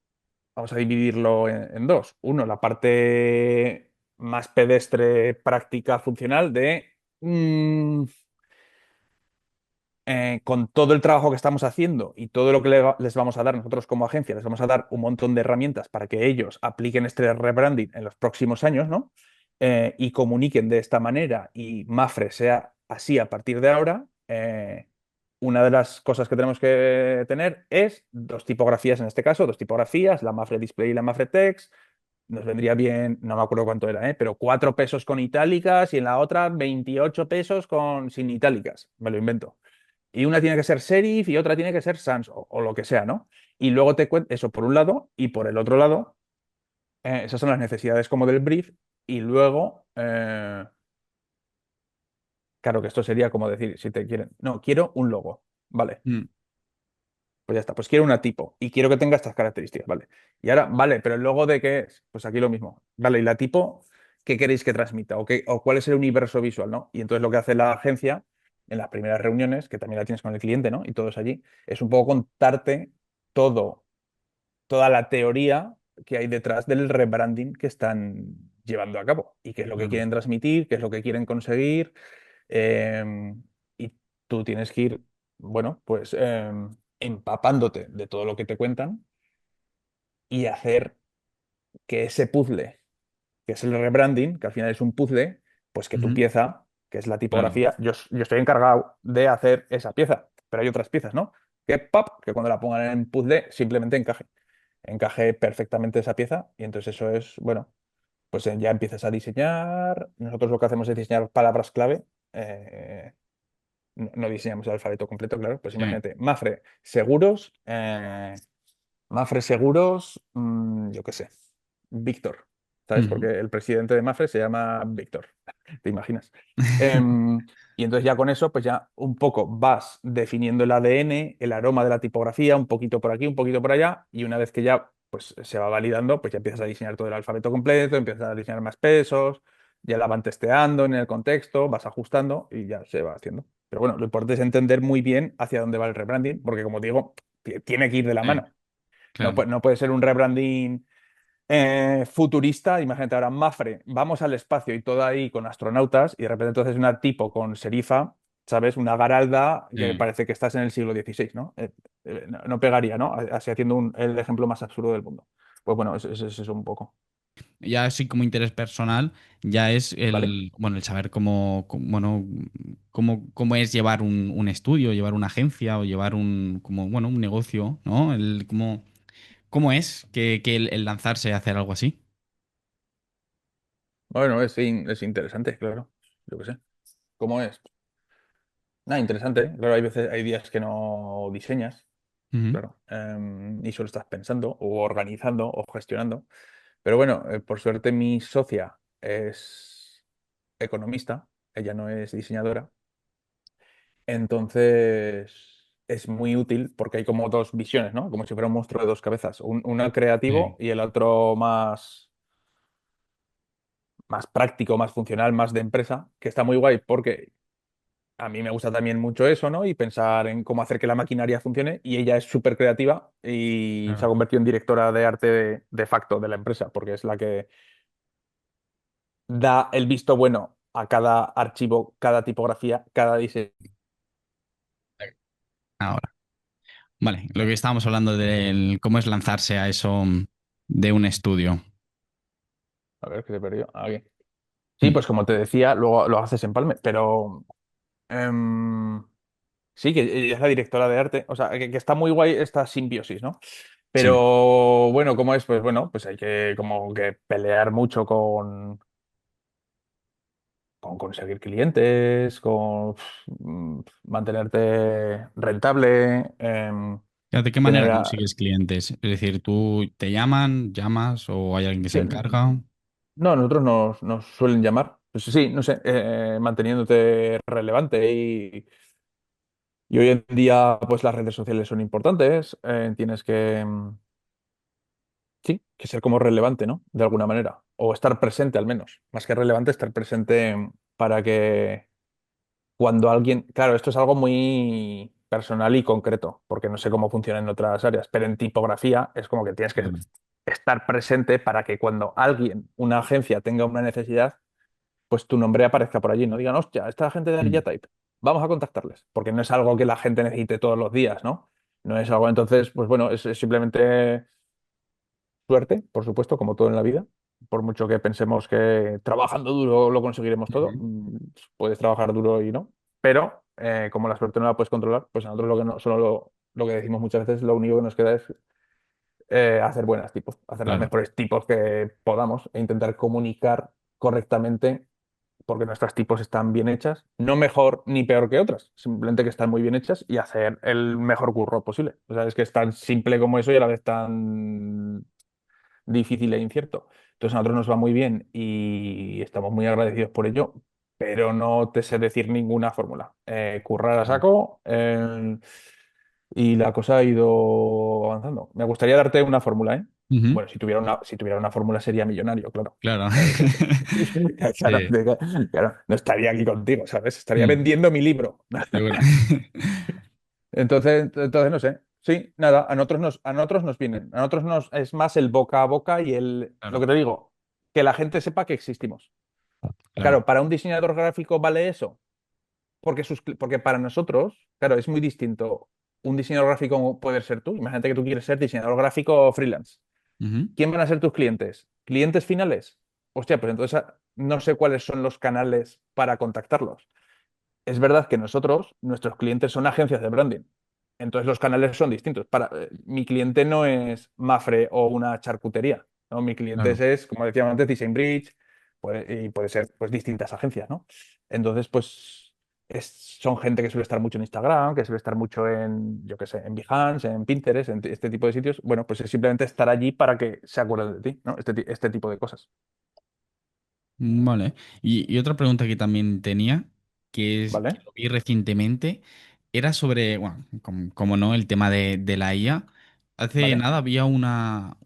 Speaker 2: vamos a dividirlo en dos. Uno, la parte más pedestre, práctica, funcional de... con todo el trabajo que estamos haciendo y todo lo que les vamos a dar nosotros como agencia, les vamos a dar un montón de herramientas para que ellos apliquen este rebranding en los próximos años, ¿no? Y comuniquen de esta manera y Mafre sea así a partir de ahora. Una de las cosas que tenemos que tener es dos tipografías en este caso, dos tipografías, la Mafre Display y la Mafre Text. Nos vendría bien, no me acuerdo cuánto era, pero 4 pesos con itálicas y en la otra 28 pesos sin itálicas. Me lo invento. Y una tiene que ser serif y otra tiene que ser sans o lo que sea, ¿no? Y luego te cuento eso por un lado y por el otro lado, esas son las necesidades como del brief y luego, claro que esto sería como decir, si te quieren, no, quiero un logo, vale,
Speaker 1: Mm.
Speaker 2: pues ya está, pues quiero una tipo y quiero que tenga estas características, vale. Y ahora, vale, pero el logo de qué es, pues aquí lo mismo, vale, y la tipo, ¿qué queréis que transmita o cuál es el universo visual, ¿no? Y entonces lo que hace la agencia en las primeras reuniones, que también la tienes con el cliente, ¿no? Y todos allí, es un poco contarte todo, toda la teoría que hay detrás del rebranding que están llevando a cabo y qué es lo que
Speaker 1: Claro.
Speaker 2: quieren transmitir, qué es lo que quieren conseguir. Y tú tienes que ir, bueno, pues empapándote de todo lo que te cuentan y hacer que ese puzzle, que es el rebranding, que al final es un puzzle, pues que tu
Speaker 1: Ujú.
Speaker 2: pieza, que es la
Speaker 1: Claro.
Speaker 2: tipografía, yo estoy encargado de hacer esa pieza, pero hay otras piezas, ¿no? Que pop, que cuando la pongan en puzzle simplemente encaje perfectamente esa pieza y entonces eso es, bueno, pues ya empiezas a diseñar. Nosotros lo que hacemos es diseñar palabras clave. No diseñamos el alfabeto completo, claro. Pues
Speaker 1: Sí.
Speaker 2: imagínate, Mafre Seguros, yo qué sé, Víctor, ¿sabes?
Speaker 1: Ujú.
Speaker 2: Porque el presidente de Mafre se llama Víctor, ¿te imaginas? Em, y entonces ya con eso, pues ya un poco vas definiendo el ADN, el aroma de la tipografía, un poquito por aquí, un poquito por allá, y una vez que ya pues, se va validando, pues ya empiezas a diseñar todo el alfabeto completo, empiezas a diseñar más pesos, ya la van testeando en el contexto, vas ajustando y ya se va haciendo. Pero bueno, lo importante es entender muy bien hacia dónde va el rebranding, porque como digo, tiene que ir de la
Speaker 1: Sí,
Speaker 2: mano. No,
Speaker 1: claro.
Speaker 2: no puede ser un rebranding futurista. Imagínate ahora Mafre, vamos al espacio y todo ahí con astronautas y de repente entonces una tipo con serifa, ¿sabes? Una garalda que
Speaker 1: Sí.
Speaker 2: parece que estás en el siglo XVI, ¿no? No pegaría, ¿no? Así haciendo el ejemplo más absurdo del mundo. Pues bueno, eso es un poco,
Speaker 1: Ya así como interés personal, ya es
Speaker 2: ¿vale?
Speaker 1: bueno, el saber bueno, cómo es llevar un estudio, llevar una agencia o llevar bueno, un negocio, ¿no? Cómo es que el lanzarse a hacer algo así.
Speaker 2: Bueno, es interesante, claro. Yo qué sé. ¿Cómo es? Nada, interesante. Claro, hay veces, hay días que no diseñas,
Speaker 1: Ujú.
Speaker 2: claro, y solo estás pensando o organizando o gestionando. Pero bueno, por suerte mi socia es economista, ella no es diseñadora, entonces es muy útil porque hay como dos visiones, ¿no? Como si fuera un monstruo de dos cabezas, uno creativo
Speaker 1: Sí.
Speaker 2: y el otro más práctico, más funcional, más de empresa, que está muy guay porque a mí me gusta también mucho eso, ¿no? Y pensar en cómo hacer que la maquinaria funcione. Y ella es súper creativa y se ha
Speaker 1: Claro.
Speaker 2: convertido en directora de arte de facto de la empresa, porque es la que da el visto bueno a cada archivo, cada tipografía, cada diseño.
Speaker 1: Ahora. Vale, lo que estábamos hablando de cómo es lanzarse a eso de un estudio.
Speaker 2: A ver, que se perdió. Aquí. Sí,
Speaker 1: Mm.
Speaker 2: pues como te decía, luego lo haces en Palme, pero em, sí, que ella es la directora de arte. O sea, que está muy guay esta simbiosis, ¿no?
Speaker 1: Sí.
Speaker 2: Pero bueno, ¿cómo es? Pues bueno, pues hay que como que pelear mucho con conseguir clientes, con mantenerte rentable,
Speaker 1: ¿De qué manera
Speaker 2: tener
Speaker 1: consigues clientes? Es decir, ¿tú te llaman, llamas o hay alguien que se
Speaker 2: sí,
Speaker 1: encarga?
Speaker 2: no, nosotros nos suelen llamar. pues sí, no sé, manteniéndote relevante y hoy en día pues las redes sociales son importantes, tienes que, sí, que ser como relevante, ¿no? De alguna manera, o estar presente al menos, más que relevante, estar presente para que cuando alguien, claro, esto es algo muy personal y concreto, porque no sé cómo funciona en otras áreas, pero en tipografía es como que tienes que
Speaker 1: Claro.
Speaker 2: estar presente para que cuando alguien, una agencia tenga una necesidad, pues tu nombre aparezca por allí, no digan, hostia, esta gente de
Speaker 1: Mm.
Speaker 2: Ariatype, vamos a contactarles, porque no es algo que la gente necesite todos los días, ¿no? No es algo, entonces, pues bueno, es simplemente suerte, por supuesto, como todo en la vida. Por mucho que pensemos que trabajando duro lo conseguiremos todo,
Speaker 1: Ujú.
Speaker 2: puedes trabajar duro y no. Pero como la suerte no la puedes controlar, pues a nosotros lo que no, solo lo que decimos muchas veces, lo único que nos queda es hacer buenas tipos, hacer las
Speaker 1: Claro.
Speaker 2: mejores tipos que podamos e intentar comunicar correctamente porque nuestras tipos están bien hechas, no mejor ni peor que otras, simplemente que están muy bien hechas y hacer el mejor curro posible. O sea, es que es tan simple como eso y a la vez tan difícil e incierto. Entonces a nosotros nos va muy bien y estamos muy agradecidos por ello, pero no te sé decir ninguna fórmula. Currar a saco y la cosa ha ido avanzando. Me gustaría darte una fórmula, ¿eh?
Speaker 1: Ujú.
Speaker 2: Bueno, si tuviera una fórmula sería millonario, claro.
Speaker 1: Claro.
Speaker 2: Claro,
Speaker 1: Sí,
Speaker 2: claro, no estaría aquí contigo, ¿sabes? Estaría
Speaker 1: mm,
Speaker 2: vendiendo mi libro.
Speaker 1: seguro.
Speaker 2: Entonces no sé. Sí, nada, a nosotros nos vienen. A nosotros es más el boca a boca y lo
Speaker 1: Claro,
Speaker 2: que te digo, que la gente sepa que existimos.
Speaker 1: claro.
Speaker 2: Claro, para un diseñador gráfico vale eso, porque para nosotros, claro, es muy distinto. Un diseñador gráfico como puedes ser tú. Imagínate que tú quieres ser diseñador gráfico freelance.
Speaker 1: Ujú.
Speaker 2: ¿Quién van a ser tus clientes? ¿Clientes finales? Hostia, pues entonces no sé cuáles son los canales para contactarlos. Es verdad que nuestros clientes son agencias de branding. Entonces los canales son distintos. Mi cliente no es Mafre o una charcutería, ¿no? Mi cliente
Speaker 1: Claro.
Speaker 2: como decíamos antes, Design Bridge, y puede ser pues distintas agencias, ¿no? Entonces, pues son gente que suele estar mucho en Instagram, que suele estar mucho en, yo qué sé, en Behance, en Pinterest, en este tipo de sitios. Bueno, pues es simplemente estar allí para que se acuerden de ti, ¿no? Este tipo de cosas.
Speaker 1: Vale. Y otra pregunta que también tenía, que es que
Speaker 2: ¿Vale?
Speaker 1: lo vi recientemente, era sobre, bueno, como no, el tema de la IA. Hace
Speaker 2: ¿Vale?
Speaker 1: nada había una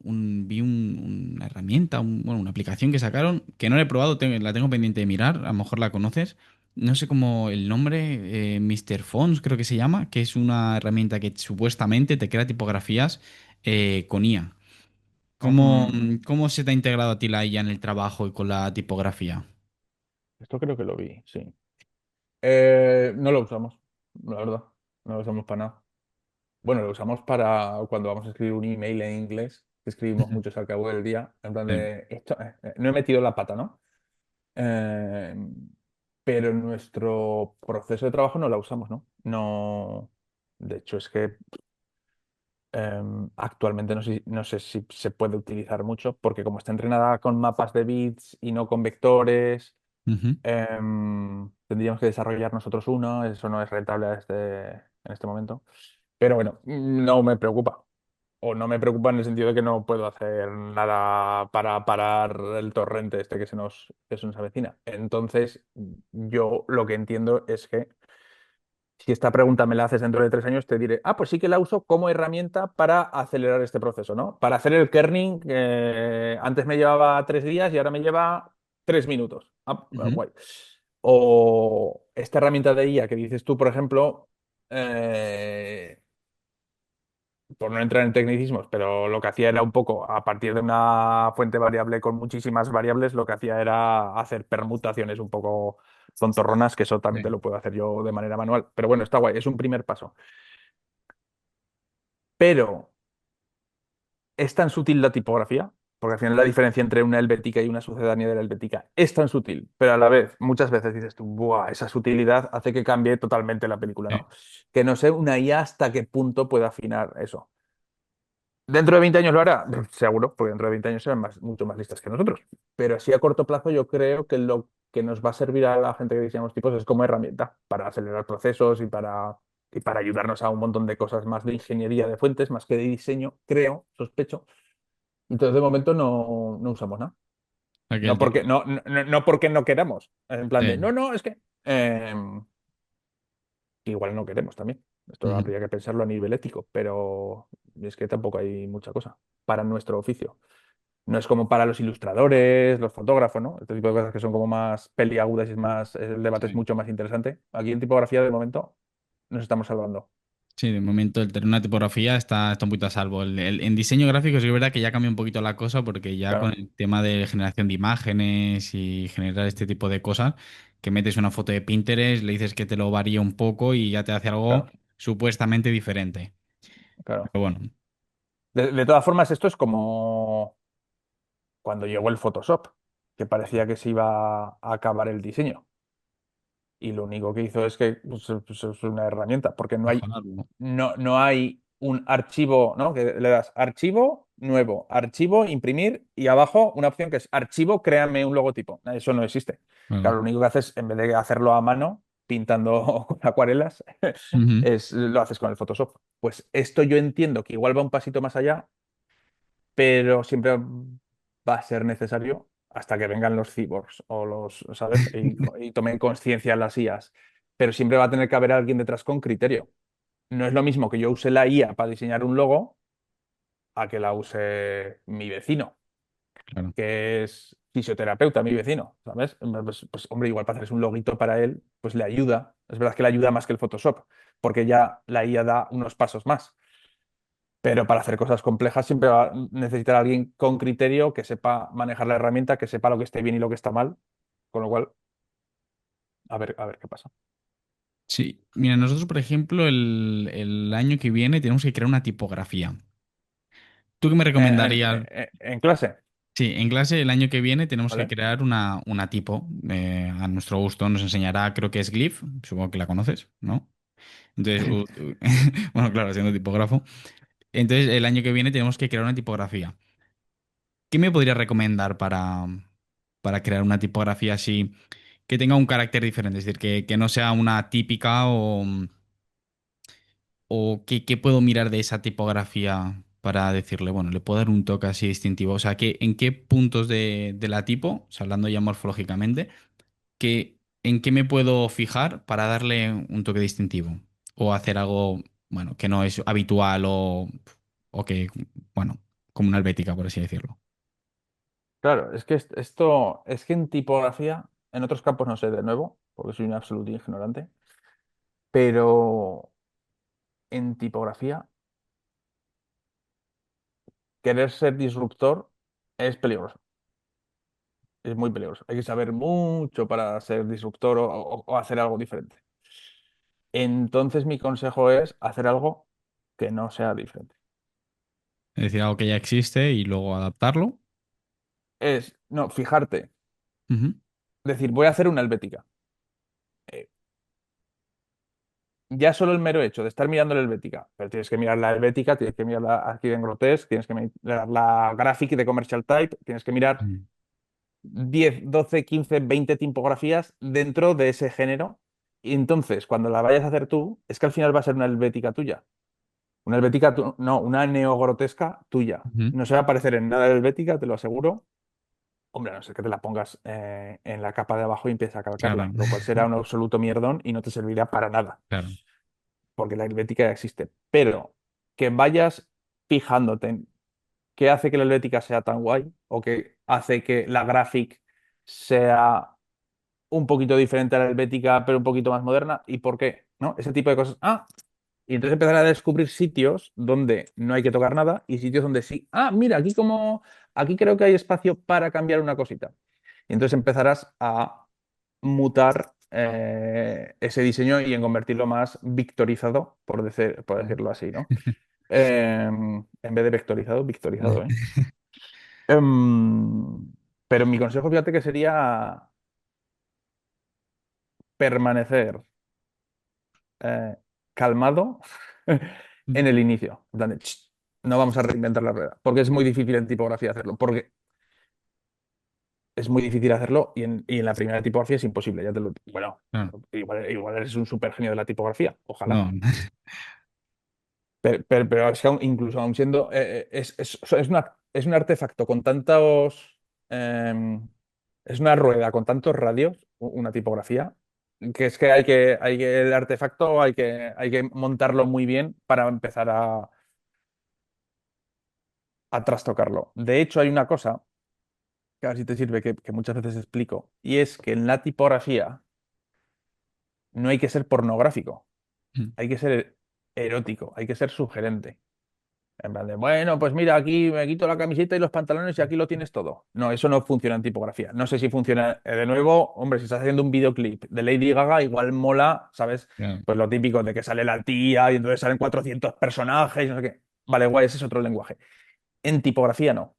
Speaker 1: herramienta, bueno, una aplicación que sacaron, que no la he probado, la tengo pendiente de mirar, a lo mejor la conoces. No sé cómo el nombre, Mr. Fonts creo que se llama, que es una herramienta que supuestamente te crea tipografías con IA. ¿Cómo,
Speaker 2: Mm,
Speaker 1: cómo se te ha integrado a ti la IA en el trabajo y con la tipografía?
Speaker 2: esto creo que lo vi, sí. No lo usamos, la verdad. No lo usamos para nada. Bueno, lo usamos para cuando vamos a escribir un email en inglés, que escribimos
Speaker 1: Ujú.
Speaker 2: muchos al cabo del día, en plan
Speaker 1: Sí.
Speaker 2: de, no he metido la pata, ¿no? Eh, pero en nuestro proceso de trabajo no la usamos, ¿no? No, de hecho es que actualmente no sé si se puede utilizar mucho, porque como está entrenada con mapas de bits y no con vectores.
Speaker 1: Ujú.
Speaker 2: Tendríamos que desarrollar nosotros uno, eso no es rentable en este momento. Pero bueno, no me preocupa. O no me preocupa en el sentido de que no puedo hacer nada para parar el torrente este que se nos avecina. Entonces, yo lo que entiendo es que si esta pregunta me la haces dentro de 3 años, te diré, pues sí que la uso como herramienta para acelerar este proceso, ¿no? Para hacer el kerning, antes me llevaba 3 días y ahora me lleva 3 minutos.
Speaker 1: Ujú.
Speaker 2: Guay. O esta herramienta de IA que dices tú, por ejemplo, eh, por no entrar en tecnicismos, pero lo que hacía era un poco, a partir de una fuente variable con muchísimas variables, lo que hacía era hacer permutaciones un poco tontorronas, que eso también te
Speaker 1: Sí.
Speaker 2: lo puedo hacer yo de manera manual. Pero bueno, está guay, es un primer paso. Pero es tan sutil la tipografía, porque al final la diferencia entre una helvética y una sucedánea de la helvética es tan sutil, pero a la vez, muchas veces dices tú, ¡buah! Esa sutilidad hace que cambie totalmente la película,
Speaker 1: Sí.
Speaker 2: ¿no? Que no sé una IA hasta qué punto puede afinar eso. ¿Dentro de 20 años lo hará? Seguro, porque dentro de 20 años serán mucho más listas que nosotros. Pero así a corto plazo yo creo que lo que nos va a servir a la gente que diseñamos tipos es como herramienta para acelerar procesos y para ayudarnos a un montón de cosas más de ingeniería de fuentes, más que de diseño, creo, sospecho. Entonces de momento no usamos nada.
Speaker 1: Aquel
Speaker 2: No porque
Speaker 1: tipo.
Speaker 2: no porque no queramos. En plan de,
Speaker 1: Sí.
Speaker 2: no, no, es que igual no queremos también. Esto
Speaker 1: Ujú.
Speaker 2: habría que pensarlo a nivel ético, pero es que tampoco hay mucha cosa para nuestro oficio. No es como para los ilustradores, los fotógrafos, ¿no? Este tipo de cosas que son como más peliagudas y es más, el debate es
Speaker 1: Sí.
Speaker 2: mucho más interesante. Aquí en tipografía, de momento, nos estamos salvando.
Speaker 1: Sí, de momento el tener una tipografía está un poquito a salvo. En diseño gráfico sí es verdad que ya cambia un poquito la cosa porque ya con
Speaker 2: Claro,
Speaker 1: el tema de generación de imágenes y generar este tipo de cosas, que metes una foto de Pinterest, le dices que te lo varía un poco y ya te hace algo
Speaker 2: claro,
Speaker 1: supuestamente diferente.
Speaker 2: claro.
Speaker 1: Pero bueno,
Speaker 2: De todas formas, esto es como cuando llegó el Photoshop, que parecía que se iba a acabar el diseño. Y lo único que hizo es que pues, es una herramienta, porque
Speaker 1: mejorarlo.
Speaker 2: no hay un archivo, ¿no? Que le das archivo nuevo, archivo, imprimir y abajo una opción que es archivo, créame un logotipo. Eso no existe.
Speaker 1: Claro.
Speaker 2: Claro, lo único que haces, en vez de hacerlo a mano, pintando con acuarelas,
Speaker 1: Ujú.
Speaker 2: lo haces con el Photoshop. Pues esto yo entiendo que igual va un pasito más allá, pero siempre va a ser necesario hasta que vengan los cyborgs o los, ¿sabes? Y tomen conciencia las IAs. Pero siempre va a tener que haber alguien detrás con criterio. No es lo mismo que yo use la IA para diseñar un logo a que la use mi vecino,
Speaker 1: Claro.
Speaker 2: que es fisioterapeuta, mi vecino, ¿sabes? Pues, hombre, igual para hacerse un loguito para él, pues le ayuda. Es verdad que le ayuda más que el Photoshop, porque ya la IA da unos pasos más. Pero para hacer cosas complejas siempre va a necesitar a alguien con criterio que sepa manejar la herramienta, que sepa lo que esté bien y lo que está mal. Con lo cual, a ver qué pasa.
Speaker 1: Sí, mira, nosotros, por ejemplo, el año que viene tenemos que crear una tipografía. ¿Tú qué me recomendarías?
Speaker 2: En clase,
Speaker 1: Sí, en clase el año que viene tenemos que
Speaker 2: ¿vale?
Speaker 1: crear una tipo a nuestro gusto. Nos enseñará, creo que es Glyph, supongo que la conoces, ¿no? Entonces, bueno, claro, siendo tipógrafo. Entonces, el año que viene tenemos que crear una tipografía. ¿Qué me podría recomendar para crear una tipografía así que tenga un carácter diferente? Es decir, que no sea una típica o qué puedo mirar de esa tipografía para decirle, bueno, le puedo dar un toque así distintivo. O sea, ¿en qué puntos de la tipo, o sea, hablando ya morfológicamente, en qué me puedo fijar para darle un toque distintivo? O hacer algo, bueno, que no es habitual o que, bueno, como una helvética, por así decirlo.
Speaker 2: Claro, es que esto, es que en tipografía, en otros campos no sé de nuevo, porque soy un absoluto ignorante, pero en tipografía, querer ser disruptor es peligroso. Es muy peligroso. Hay que saber mucho para ser disruptor o hacer algo diferente. Entonces mi consejo es hacer algo que no sea diferente.
Speaker 1: Es decir, algo que ya existe y luego adaptarlo.
Speaker 2: No, fijarte,
Speaker 1: Ujú.
Speaker 2: decir, voy a hacer una helvética. Eh, ya solo el mero hecho de estar mirando la helvética, pero tienes que mirar la helvética, tienes que mirar la aquí en Grotesque, tienes que mirar la Graphic de Commercial Type, tienes que mirar
Speaker 1: Mm.
Speaker 2: 10, 12, 15, 20 tipografías dentro de ese género. Y entonces, cuando la vayas a hacer tú, es que al final va a ser una helvética tuya. Una helvética, no, una neogrotesca tuya.
Speaker 1: Ujú.
Speaker 2: No se va a parecer en nada helvética, te lo aseguro. Hombre, a no ser que te la pongas en la capa de abajo y empieces a
Speaker 1: Claro,
Speaker 2: calcarla, lo cual será un absoluto mierdón y no te servirá para nada,
Speaker 1: claro.
Speaker 2: porque la helvética ya existe. Pero que vayas fijándote en qué hace que la helvética sea tan guay o que hace que la graphic sea un poquito diferente a la helvética, pero un poquito más moderna, ¿y por qué? ¿No? Ese tipo de cosas. Ah, y entonces empezar a descubrir sitios donde no hay que tocar nada y sitios donde sí. Ah, mira, aquí creo que hay espacio para cambiar una cosita. Y entonces empezarás a mutar ese diseño y en convertirlo más victorizado, por decirlo así, ¿no? En vez de vectorizado, victorizado, ¿eh? Em, pero mi consejo, fíjate que sería permanecer eh, calmado en el inicio. En plan de, "Ch, no vamos a reinventar la rueda", porque es muy difícil en tipografía hacerlo, porque es muy difícil hacerlo y en la primera tipografía es imposible, ya te lo. Bueno,
Speaker 1: Claro.
Speaker 2: igual eres un super genio de la tipografía, ojalá.
Speaker 1: No,
Speaker 2: Pero es que incluso aún siendo, es un artefacto con tantos es una rueda con tantos radios, una tipografía, que es que el artefacto hay que montarlo muy bien para empezar a trastocarlo. De hecho, hay una cosa, que a ver si te sirve, que muchas veces explico, y es que en la tipografía no hay que ser pornográfico,
Speaker 1: Mm.
Speaker 2: hay que ser erótico, hay que ser sugerente. En plan de, bueno, pues mira, aquí me quito la camiseta y los pantalones y aquí lo tienes todo. No, eso no funciona en tipografía. No sé si funciona. De nuevo, hombre, si estás haciendo un videoclip de Lady Gaga, igual mola, ¿sabes?
Speaker 1: Claro.
Speaker 2: Pues lo típico de que sale la tía y entonces salen 400 personajes y no sé qué. Vale, guay, ese es otro lenguaje. En tipografía no.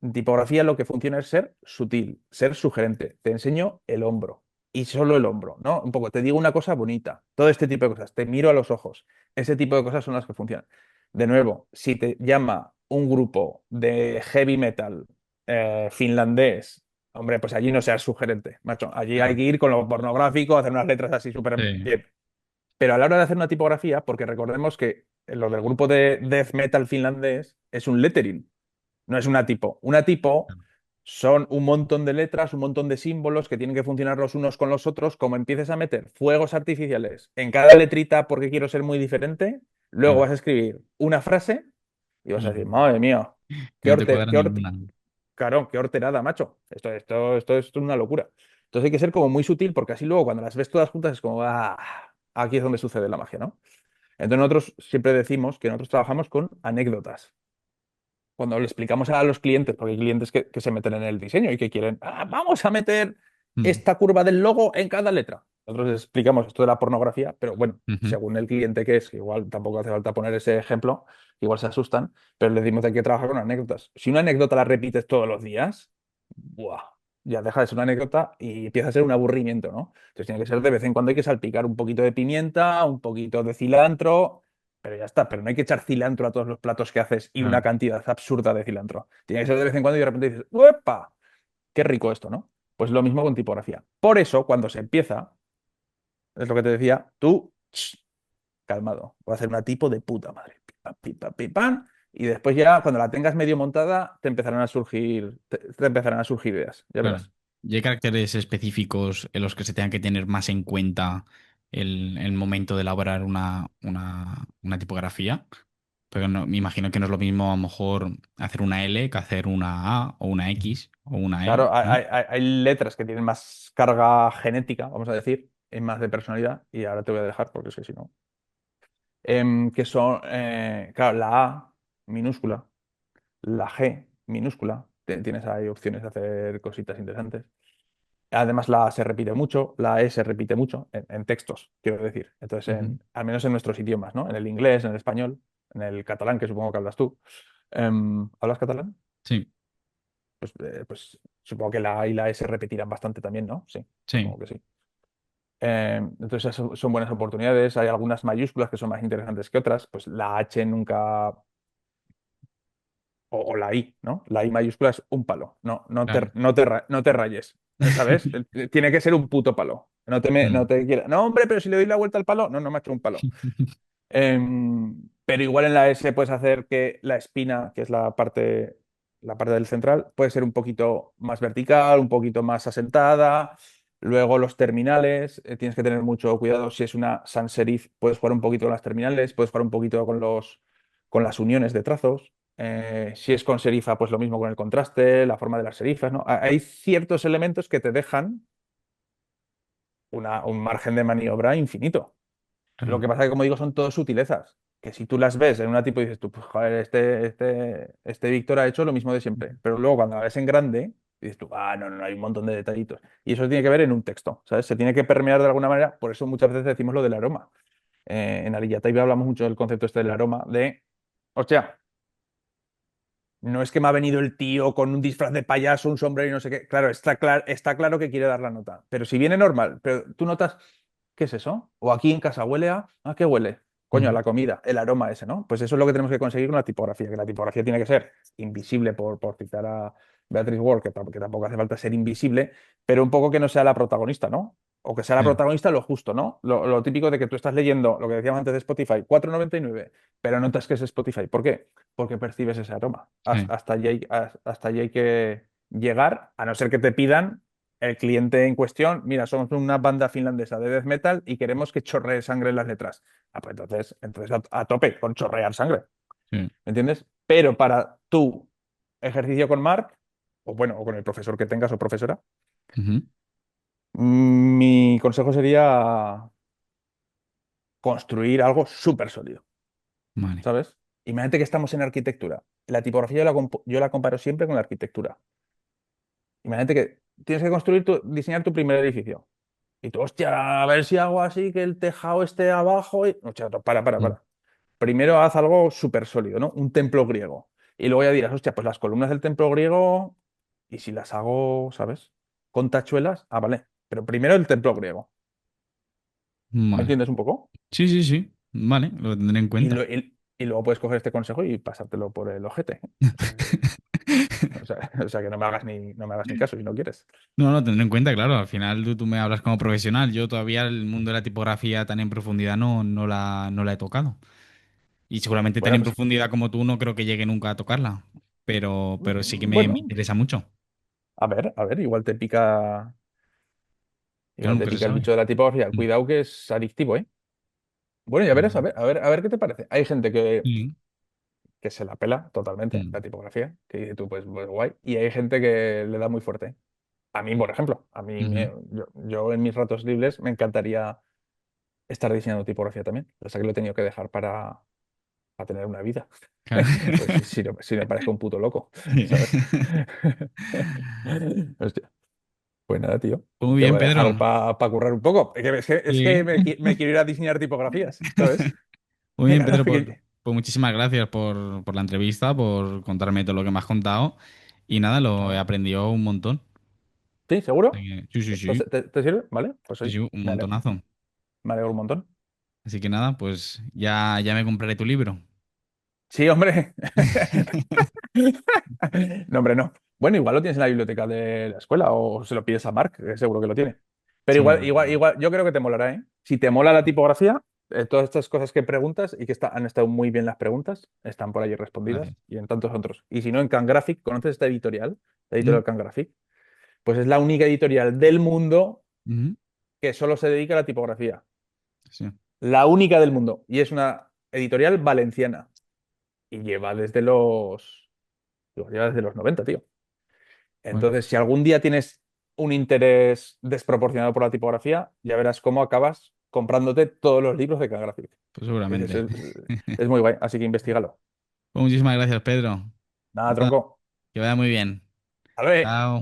Speaker 2: En tipografía lo que funciona es ser sutil, ser sugerente. Te enseño el hombro y solo el hombro, ¿no? Un poco, te digo una cosa bonita, todo este tipo de cosas, te miro a los ojos. Ese tipo de cosas son las que funcionan. De nuevo, si te llama un grupo de heavy metal finlandés, hombre, pues allí no seas sugerente, macho. Allí hay
Speaker 1: Claro.
Speaker 2: que ir con lo pornográfico, hacer unas letras así súper
Speaker 1: Sí.
Speaker 2: bien. Pero a la hora de hacer una tipografía, porque recordemos que lo del grupo de death metal finlandés es un lettering. No es una tipo. Una tipo son un montón de letras, un montón de símbolos que tienen que funcionar los unos con los otros. Como empieces a meter fuegos artificiales en cada letrita porque quiero ser muy diferente, luego
Speaker 1: Claro.
Speaker 2: vas a escribir una frase y vas a decir,
Speaker 1: Y
Speaker 2: madre mía,
Speaker 1: que no te cuadra ninguna.
Speaker 2: claro, qué horterada, macho. Esto es una locura. Entonces hay que ser como muy sutil porque así luego cuando las ves todas juntas es como, aquí es donde sucede la magia, ¿no? Entonces nosotros siempre decimos que nosotros trabajamos con anécdotas cuando le explicamos a los clientes, porque hay clientes que se meten en el diseño y que quieren, vamos a meter
Speaker 1: Mm.
Speaker 2: esta curva del logo en cada letra. Nosotros les explicamos esto de la pornografía, pero bueno,
Speaker 1: Ujú.
Speaker 2: según el cliente que es, que igual tampoco hace falta poner ese ejemplo, igual se asustan, pero les decimos que hay que trabajar con anécdotas. Si una anécdota la repites todos los días, ¡buah! Ya deja de ser una anécdota y empieza a ser un aburrimiento, ¿no? Entonces tiene que ser de vez en cuando hay que salpicar un poquito de pimienta, un poquito de cilantro, pero ya está, pero no hay que echar cilantro a todos los platos que haces y una
Speaker 1: Claro.
Speaker 2: cantidad absurda de cilantro. Tiene que ser de vez en cuando y de repente dices, ¡uepa! ¡Qué rico esto!, ¿no? Pues lo mismo con tipografía. Por eso, cuando se empieza, es lo que te decía, tú, calmado, voy a hacer una tipo de puta madre. Pipa, pipa, pipán, y después ya, cuando la tengas medio montada, te empezarán a surgir ideas, ya
Speaker 1: Claro.
Speaker 2: verás.
Speaker 1: ¿Y hay caracteres específicos en los que se tengan que tener más en cuenta el momento de elaborar una tipografía? Pero me imagino que no es lo mismo a lo mejor hacer una L que hacer una A o una X o una E,
Speaker 2: Claro,
Speaker 1: ¿no?
Speaker 2: hay letras que tienen más carga genética, vamos a decir, y más de personalidad, y ahora te voy a dejar porque es que si no. Que son, claro, la A minúscula, la G minúscula, tienes ahí opciones de hacer cositas interesantes. Además, la A se repite mucho, la E se repite mucho en textos, quiero decir. Entonces,
Speaker 1: Ujú.
Speaker 2: al menos en nuestros idiomas, ¿no? En el inglés, en el español, en el catalán, que supongo que hablas tú. ¿Hablas catalán?
Speaker 1: Sí,
Speaker 2: Pues supongo que la A y la E se repetirán bastante también, ¿no? Sí,
Speaker 1: sí,
Speaker 2: supongo que sí. Entonces, esas son buenas oportunidades. Hay algunas mayúsculas que son más interesantes que otras. Pues la H nunca, o la I, ¿no? La I mayúscula es un palo. No,
Speaker 1: claro.
Speaker 2: no te rayes, ¿sabes? Tiene que ser un puto palo. No
Speaker 1: Mm.
Speaker 2: te quieras. No, hombre, pero si le doy la vuelta al palo, no, no me ha hecho un palo. Pero igual en la S puedes hacer que la espina, que es la parte del central, puede ser un poquito más vertical, un poquito más asentada. Luego los terminales, tienes que tener mucho cuidado. Si es una sans serif, puedes jugar un poquito con las terminales, puedes jugar un poquito con las uniones de trazos. Si es con serifa, pues lo mismo con el contraste, la forma de las serifas, ¿no? Hay ciertos elementos que te dejan un margen de maniobra infinito. Lo
Speaker 1: Claro.
Speaker 2: que pasa es que, como digo, son todas sutilezas. Que si tú las ves en una tipo y dices tú, pues joder, este Víctor ha hecho lo mismo de siempre. Pero luego cuando la ves en grande, dices tú, no, no, no, hay un montón de detallitos. Y eso tiene que ver en un texto, ¿sabes? Se tiene que permear de alguna manera. Por eso muchas veces decimos lo del aroma. En Ariyataiba hablamos mucho del concepto este del aroma, de, hostia, no es que me ha venido el tío con un disfraz de payaso, un sombrero y no sé qué. Claro, está claro que quiere dar la nota. Pero si viene normal, pero tú notas, ¿qué es eso? O aquí en casa huele ¿qué huele? Coño, a
Speaker 1: Ujú.
Speaker 2: la comida, el aroma ese, ¿no? Pues eso es lo que tenemos que conseguir con la tipografía, que la tipografía tiene que ser invisible, por citar a Beatrice Ward, que tampoco hace falta ser invisible, pero un poco que no sea la protagonista, ¿no? O que sea la
Speaker 1: Sí,
Speaker 2: protagonista lo justo, ¿no? Lo típico de que tú estás leyendo, lo que decíamos antes de Spotify, 4,99, pero notas que es Spotify. ¿Por qué? Porque percibes ese aroma.
Speaker 1: sí.
Speaker 2: Hasta allí hay llegar, a no ser que te pidan el cliente en cuestión, mira, somos una banda finlandesa de death metal y queremos que chorree sangre en las letras. Ah, pues entonces a tope con chorrear sangre,
Speaker 1: Sí.
Speaker 2: ¿me entiendes? Pero para tu ejercicio con Mark, o bueno, o con el profesor que tengas o profesora,
Speaker 1: Ujú.
Speaker 2: mi consejo sería construir algo súper sólido,
Speaker 1: Vale.
Speaker 2: ¿sabes? Imagínate que estamos en arquitectura. La tipografía yo la comparo siempre con la arquitectura. Imagínate que tienes que diseñar tu primer edificio. Y tú, hostia, a ver si hago así que el tejado esté abajo. No, chato,
Speaker 1: Mm.
Speaker 2: para. Primero haz algo súper sólido, ¿no? Un templo griego. Y luego ya dirás, hostia, pues las columnas del templo griego, y si las hago, ¿sabes? Con tachuelas, ah, vale. Pero primero el templo griego. ¿Me
Speaker 1: Vale.
Speaker 2: entiendes un poco?
Speaker 1: Sí, sí, sí. Vale, lo tendré en
Speaker 2: Y,
Speaker 1: cuenta.
Speaker 2: y luego puedes coger este consejo y pasártelo por el ojete. O sea que no me hagas ni caso si no quieres.
Speaker 1: No, lo tendré en cuenta, claro. Al final tú me hablas como profesional. Yo todavía el mundo de la tipografía tan en profundidad no la he tocado. Y seguramente tan
Speaker 2: Bueno,
Speaker 1: en
Speaker 2: pues
Speaker 1: profundidad como tú no creo que llegue nunca a tocarla. Pero sí que me
Speaker 2: bueno,
Speaker 1: interesa mucho.
Speaker 2: a ver,
Speaker 1: Claro,
Speaker 2: igual te
Speaker 1: nunca se
Speaker 2: pica el
Speaker 1: sabe.
Speaker 2: bicho de la tipografía.
Speaker 1: Mm.
Speaker 2: Cuidado que es adictivo, ¿eh? Bueno, ya verás,
Speaker 1: Mm.
Speaker 2: a ver qué te parece. Hay gente
Speaker 1: Sí.
Speaker 2: que se la pela totalmente,
Speaker 1: Mm.
Speaker 2: la tipografía, que dice tú, pues guay. Y hay gente que le da muy fuerte. A mí, por ejemplo,
Speaker 1: Ujú.
Speaker 2: yo en mis ratos libres me encantaría estar diseñando tipografía también. O sea que lo he tenido que dejar para tener una vida.
Speaker 1: Claro.
Speaker 2: Pues si me parezco un puto loco, ¿sabes? Hostia, pues nada, tío.
Speaker 1: Pues muy
Speaker 2: Te
Speaker 1: bien,
Speaker 2: voy a
Speaker 1: Pedro.
Speaker 2: dejar para currar un poco. Es que
Speaker 1: Sí.
Speaker 2: me quiero ir a diseñar tipografías, ¿sabes?
Speaker 1: Muy bien,
Speaker 2: Venga,
Speaker 1: Pedro,
Speaker 2: nada,
Speaker 1: pues muchísimas gracias por la entrevista, por contarme todo lo que me has contado. Y nada, lo he
Speaker 2: nada.
Speaker 1: aprendido un montón.
Speaker 2: ¿Sí, seguro?
Speaker 1: Sí, sí, sí.
Speaker 2: Te sirve? ¿Vale? Pues
Speaker 1: Sí,
Speaker 2: oye,
Speaker 1: sí, un montonazo.
Speaker 2: me alegro un montón.
Speaker 1: Así que nada, pues ya me compraré tu libro.
Speaker 2: Sí, hombre. No, hombre, no. Bueno, igual lo tienes en la biblioteca de la escuela o se lo pides a Mark, que seguro que lo tiene. Pero
Speaker 1: Sí,
Speaker 2: igual, yo creo que te molará, ¿eh? Si te mola la tipografía, todas estas cosas que preguntas y que han estado muy bien las preguntas, están por allí
Speaker 1: gracias.
Speaker 2: respondidas y en tantos otros. Y si no, en Cangraphic, ¿conoces esta editorial? La
Speaker 1: Mm.
Speaker 2: editorial Cangraphic. Pues es la única editorial del mundo
Speaker 1: Ujú.
Speaker 2: que solo se dedica a la tipografía.
Speaker 1: Sí.
Speaker 2: La única del mundo. Y es una editorial valenciana. Y lleva desde los 90, tío.
Speaker 1: Bueno,
Speaker 2: Entonces, si algún día tienes un interés desproporcionado por la tipografía, ya verás cómo acabas comprándote todos los libros de Cangraphic.
Speaker 1: pues
Speaker 2: Es,
Speaker 1: seguramente.
Speaker 2: es- es muy guay, así que investigalo.
Speaker 1: Pues muchísimas gracias, Pedro.
Speaker 2: Nada,
Speaker 1: Nada,
Speaker 2: tronco.
Speaker 1: que vaya muy bien.
Speaker 2: A ver.
Speaker 1: Chao.